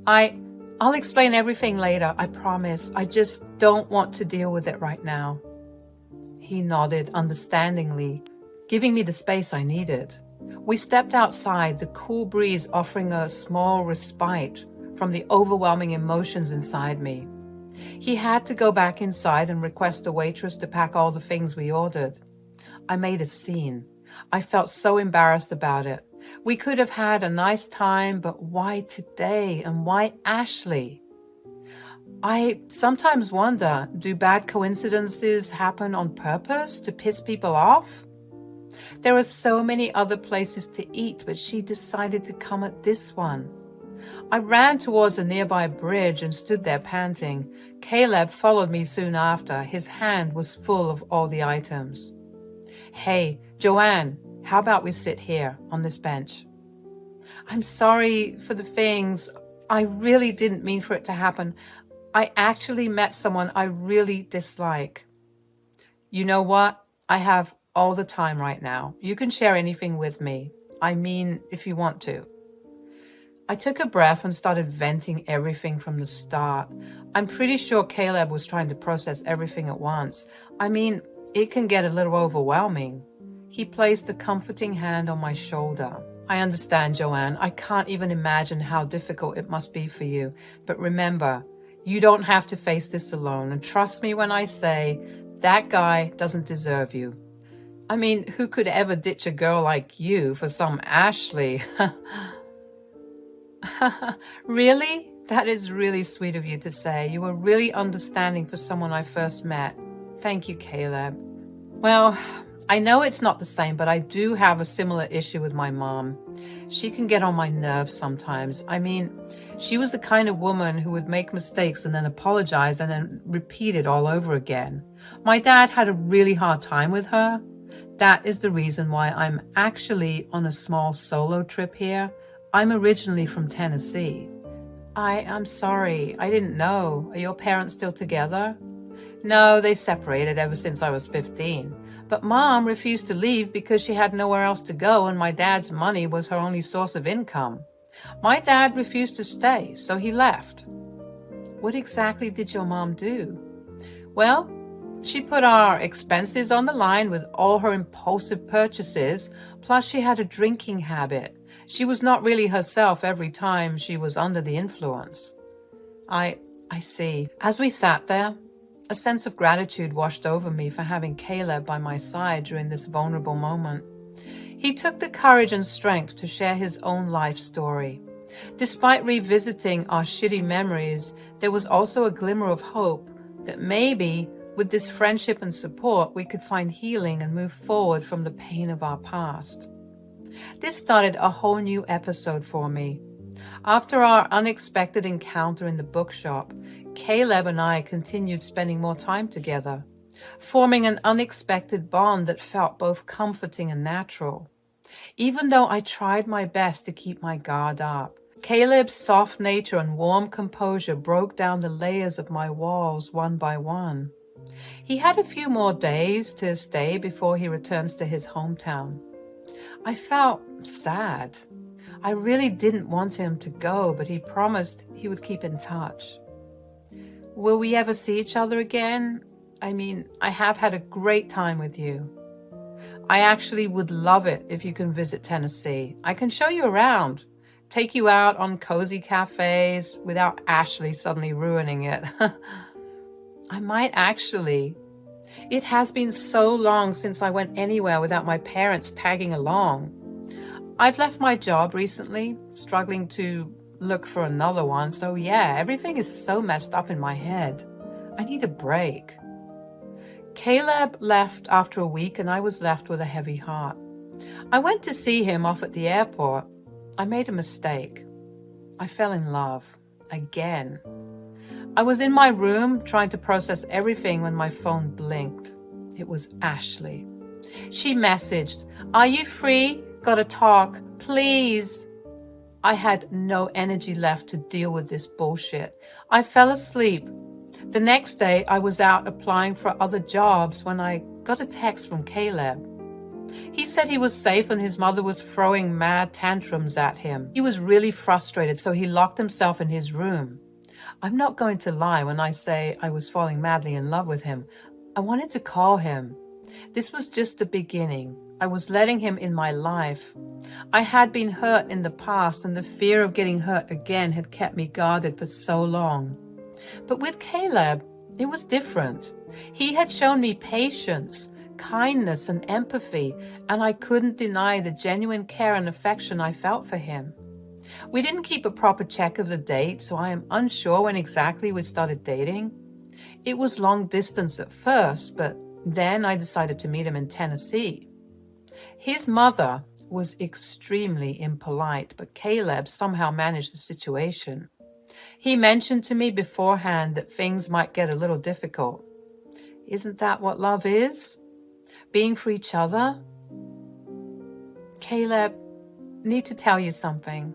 I'll explain everything later, I promise. I just don't want to deal with it right now. He nodded understandingly, giving me the space I needed. We stepped outside, the cool breeze offering a small respite from the overwhelming emotions inside me. He had to go back inside and request a waitress to pack all the things we ordered. I made a scene. I felt so embarrassed about it. We could have had a nice time, but why today and why Ashley? I sometimes wonder, do bad coincidences happen on purpose to piss people off? There are so many other places to eat, but she decided to come at this one. I ran towards a nearby bridge and stood there panting. Caleb followed me soon after. His hand was full of all the items. Hey, Joanne, how about we sit here on this bench? I'm sorry for the things. I really didn't mean for it to happen. I actually met someone I really dislike. You know what? I have all the time right now. You can share anything with me. I mean, if you want to. I took a breath and started venting everything from the start. I'm pretty sure Caleb was trying to process everything at once. I mean, it can get a little overwhelming. He placed a comforting hand on my shoulder. I understand, Joanne. I can't even imagine how difficult it must be for you. But remember, you don't have to face this alone. And trust me when I say, that guy doesn't deserve you. I mean, who could ever ditch a girl like you for some Ashley? Really? That is really sweet of you to say. You were really understanding for someone I first met. Thank you, Caleb. Well, I know it's not the same, but I do have a similar issue with my mom. She can get on my nerves sometimes. I mean, she was the kind of woman who would make mistakes and then apologize and then repeat it all over again. My dad had a really hard time with her. That is the reason why I'm actually on a small solo trip here. I'm originally from Tennessee. I'm sorry. I didn't know. Are your parents still together? No, they separated ever since I was 15. But Mom refused to leave because she had nowhere else to go and my dad's money was her only source of income. My dad refused to stay, so he left. What exactly did your mom do? Well, she put our expenses on the line with all her impulsive purchases, plus she had a drinking habit. She was not really herself every time she was under the influence. I see. As we sat there, a sense of gratitude washed over me for having Caleb by my side during this vulnerable moment. He took the courage and strength to share his own life story. Despite revisiting our shitty memories, there was also a glimmer of hope that maybe with this friendship and support, we could find healing and move forward from the pain of our past. This started a whole new episode for me. After our unexpected encounter in the bookshop, Caleb and I continued spending more time together, forming an unexpected bond that felt both comforting and natural. Even though I tried my best to keep my guard up, Caleb's soft nature and warm composure broke down the layers of my walls one by one. He had a few more days to stay before he returns to his hometown. I felt sad. I really didn't want him to go, but he promised he would keep in touch. Will we ever see each other again? I mean, I have had a great time with you. I actually would love it if you can visit Tennessee. I can show you around, take you out on cozy cafes without Ashley suddenly ruining it. I might actually. It has been so long since I went anywhere without my parents tagging along. I've left my job recently, struggling to look for another one, so yeah, everything is so messed up in my head. I need a break. Caleb left after a week and I was left with a heavy heart. I went to see him off at the airport. I made a mistake. I fell in love. Again. I was in my room trying to process everything when my phone blinked. It was Ashley. She messaged, "Are you free? Gotta talk, please." I had no energy left to deal with this bullshit. I fell asleep. The next day, I was out applying for other jobs when I got a text from Caleb. He said he was safe and his mother was throwing mad tantrums at him. He was really frustrated, so he locked himself in his room. I'm not going to lie when I say I was falling madly in love with him. I wanted to call him. This was just the beginning. I was letting him in my life. I had been hurt in the past, and the fear of getting hurt again had kept me guarded for so long. But with Caleb, it was different. He had shown me patience, kindness, and empathy, and I couldn't deny the genuine care and affection I felt for him. We didn't keep a proper check of the date, so I am unsure when exactly we started dating. It was long distance at first, but then I decided to meet him in Tennessee. His mother was extremely impolite, but Caleb somehow managed the situation. He mentioned to me beforehand that things might get a little difficult. Isn't that what love is? Being for each other? Caleb, need to tell you something.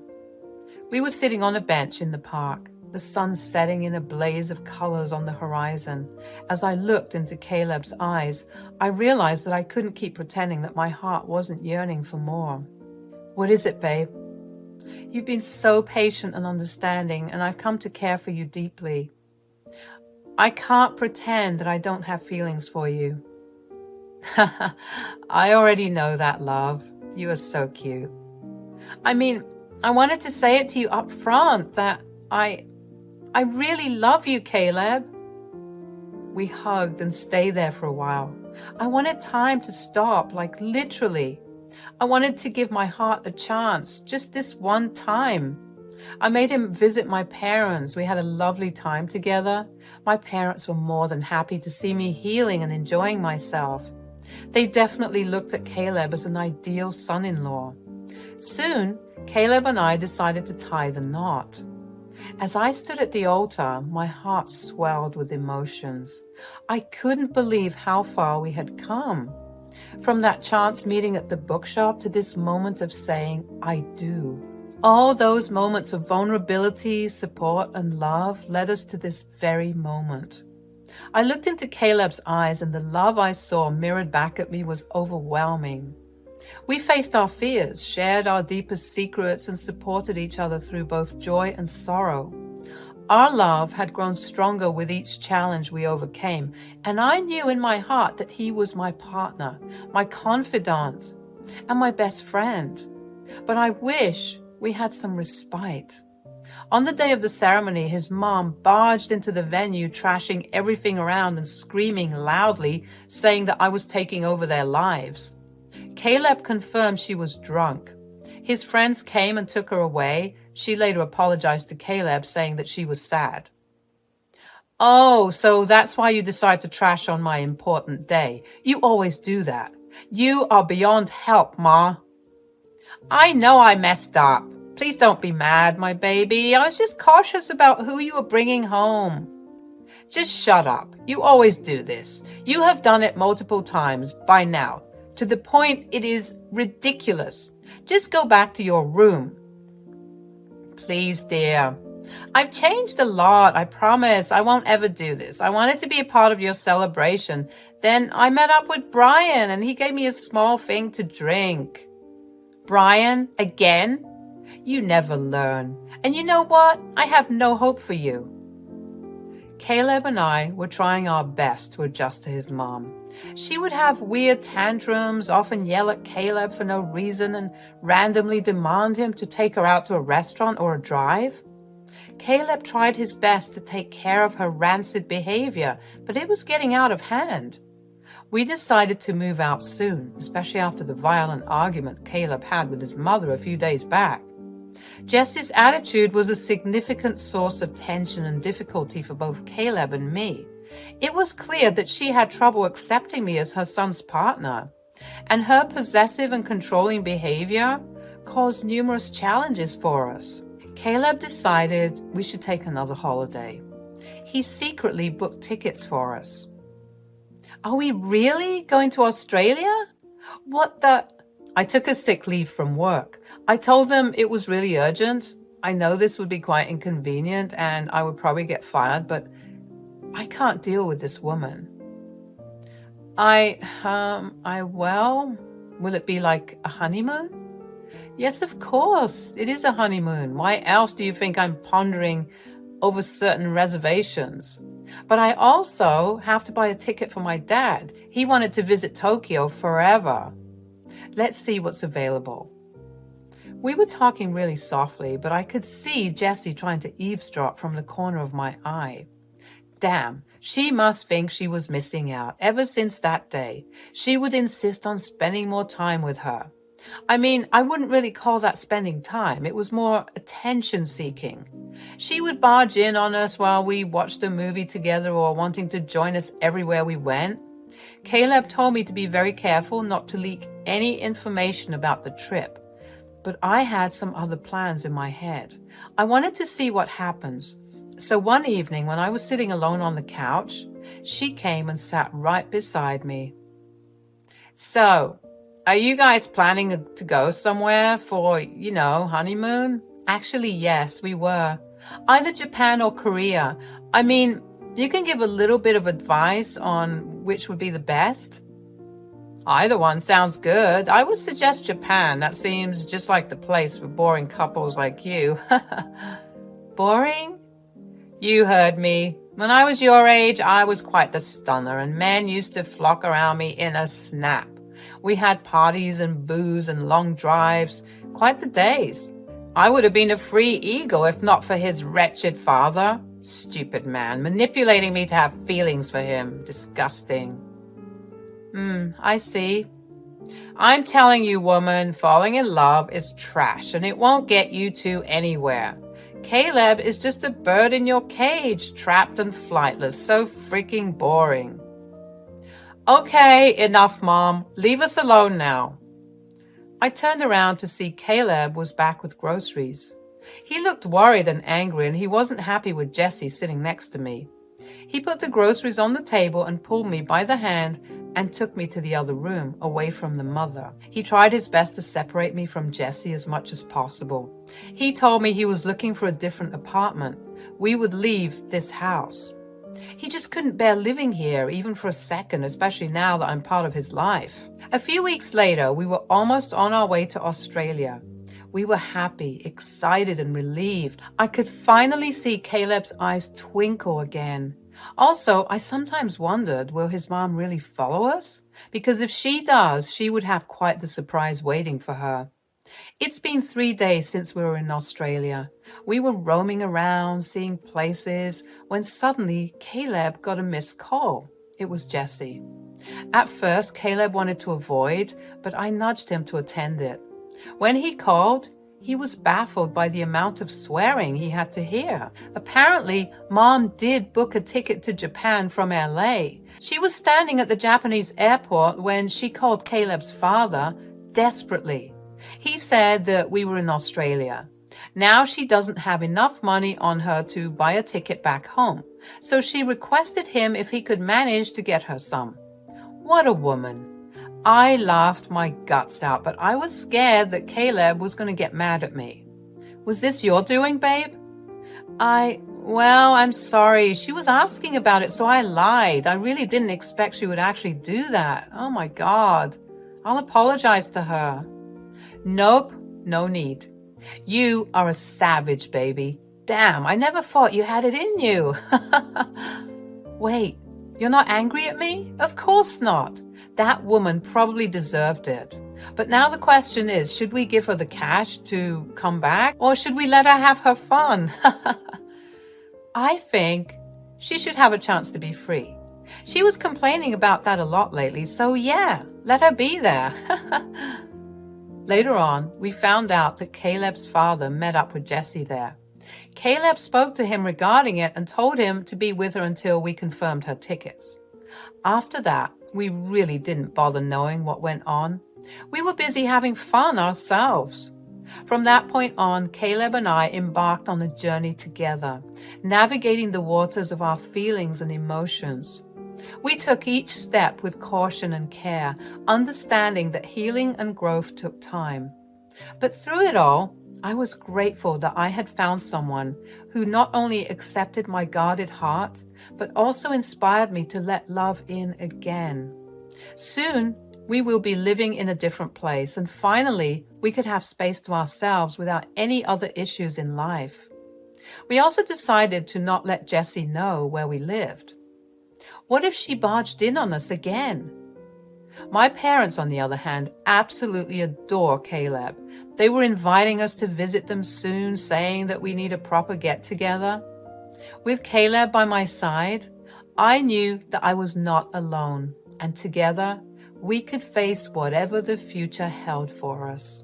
We were sitting on a bench in the park, the sun setting in a blaze of colors on the horizon. As I looked into Caleb's eyes, I realized that I couldn't keep pretending that my heart wasn't yearning for more. What is it, babe? You've been so patient and understanding, and I've come to care for you deeply. I can't pretend that I don't have feelings for you. I already know that, love. You are so cute. I mean, I wanted to say it to you up front that I really love you, Caleb. We hugged and stayed there for a while. I wanted time to stop, like literally. I wanted to give my heart a chance, just this one time. I made him visit my parents. We had a lovely time together. My parents were more than happy to see me healing and enjoying myself. They definitely looked at Caleb as an ideal son-in-law. Soon, Caleb and I decided to tie the knot. As I stood at the altar, my heart swelled with emotions. I couldn't believe how far we had come. From that chance meeting at the bookshop to this moment of saying, I do. All those moments of vulnerability, support, and love led us to this very moment. I looked into Caleb's eyes, and the love I saw mirrored back at me was overwhelming. We faced our fears, shared our deepest secrets, and supported each other through both joy and sorrow. Our love had grown stronger with each challenge we overcame, and I knew in my heart that he was my partner, my confidant, and my best friend. But I wish we had some respite. On the day of the ceremony, his mom barged into the venue, trashing everything around and screaming loudly, saying that I was taking over their lives. Caleb confirmed she was drunk. His friends came and took her away. She later apologized to Caleb, saying that she was sad. Oh, so that's why you decide to trash on my important day. You always do that. You are beyond help, Ma. I know I messed up. Please don't be mad, my baby. I was just cautious about who you were bringing home. Just shut up. You always do this. You have done it multiple times by now, to the point it is ridiculous. Just go back to your room. Please, dear. I've changed a lot. I promise I won't ever do this. I wanted to be a part of your celebration. Then I met up with Brian, and he gave me a small thing to drink. Brian, again? You never learn. And you know what? I have no hope for you. Caleb and I were trying our best to adjust to his mom. She would have weird tantrums, often yell at Caleb for no reason, and randomly demand him to take her out to a restaurant or a drive. Caleb tried his best to take care of her rancid behavior, but it was getting out of hand. We decided to move out soon, especially after the violent argument Caleb had with his mother a few days back. Jessie's attitude was a significant source of tension and difficulty for both Caleb and me. It was clear that she had trouble accepting me as her son's partner, and her possessive and controlling behavior caused numerous challenges for us. Caleb decided we should take another holiday. He secretly booked tickets for us. Are we really going to Australia? What the? I took a sick leave from work. I told them it was really urgent. I know this would be quite inconvenient and I would probably get fired, but I can't deal with this woman. Well, will it be like a honeymoon? Yes, of course. It is a honeymoon. Why else do you think I'm pondering over certain reservations? But I also have to buy a ticket for my dad. He wanted to visit Tokyo forever. Let's see what's available. We were talking really softly, but I could see Jessie trying to eavesdrop from the corner of my eye. Damn, she must think she was missing out. Ever since that day, she would insist on spending more time with her. I mean, I wouldn't really call that spending time. It was more attention-seeking. She would barge in on us while we watched a movie together or wanting to join us everywhere we went. Caleb told me to be very careful not to leak any information about the trip. But I had some other plans in my head. I wanted to see what happens. So one evening when I was sitting alone on the couch, she came and sat right beside me. So, are you guys planning to go somewhere for, honeymoon? Actually, yes, we were. Either Japan or Korea. I mean, you can give a little bit of advice on which would be the best. Either one sounds good. I would suggest Japan. That seems just like the place for boring couples like you. Boring? You heard me. When I was your age, I was quite the stunner, and men used to flock around me in a snap. We had parties and booze and long drives. Quite the days. I would have been a free eagle if not for his wretched father. Stupid man, manipulating me to have feelings for him. Disgusting. I see. I'm telling you, woman, falling in love is trash, and it won't get you two anywhere. Caleb is just a bird in your cage, trapped and flightless. So freaking boring. Okay, enough, Mom. Leave us alone now. I turned around to see Caleb was back with groceries. He looked worried and angry, and he wasn't happy with Jessie sitting next to me. He put the groceries on the table and pulled me by the hand and took me to the other room, away from the mother. He tried his best to separate me from Jessie as much as possible. He told me he was looking for a different apartment. We would leave this house. He just couldn't bear living here, even for a second, especially now that I'm part of his life. A few weeks later, we were almost on our way to Australia. We were happy, excited, and relieved. I could finally see Caleb's eyes twinkle again. Also, I sometimes wondered, will his mom really follow us? Because if she does, she would have quite the surprise waiting for her. It's been 3 days since we were in Australia. We were roaming around, seeing places, when suddenly Caleb got a missed call. It was Jessie. At first, Caleb wanted to avoid, but I nudged him to attend it. When he called, he was baffled by the amount of swearing he had to hear. Apparently, Mom did book a ticket to Japan from LA. She was standing at the Japanese airport when she called Caleb's father desperately. He said that we were in Australia. Now she doesn't have enough money on her to buy a ticket back home, so she requested him if he could manage to get her some. What a woman. I laughed my guts out, but I was scared that Caleb was going to get mad at me. Was this your doing, babe? I'm sorry. She was asking about it, so I lied. I really didn't expect she would actually do that. Oh my God. I'll apologize to her. Nope, no need. You are a savage, baby. Damn, I never thought you had it in you. Wait, you're not angry at me? Of course not. That woman probably deserved it. But now the question is, should we give her the cash to come back, or should we let her have her fun? I think she should have a chance to be free. She was complaining about that a lot lately, so yeah, let her be there. Later on, we found out that Caleb's father met up with Jessie there. Caleb spoke to him regarding it and told him to be with her until we confirmed her tickets. After that, we really didn't bother knowing what went on. We were busy having fun ourselves. From that point on, Caleb and I embarked on a journey together, navigating the waters of our feelings and emotions. We took each step with caution and care, understanding that healing and growth took time. But through it all, I was grateful that I had found someone who not only accepted my guarded heart, but also inspired me to let love in again. Soon, we will be living in a different place, and finally, we could have space to ourselves without any other issues in life. We also decided to not let Jessie know where we lived. What if she barged in on us again? My parents, on the other hand, absolutely adore Caleb. They were inviting us to visit them soon, saying that we need a proper get-together. With Caleb by my side, I knew that I was not alone, and together we could face whatever the future held for us.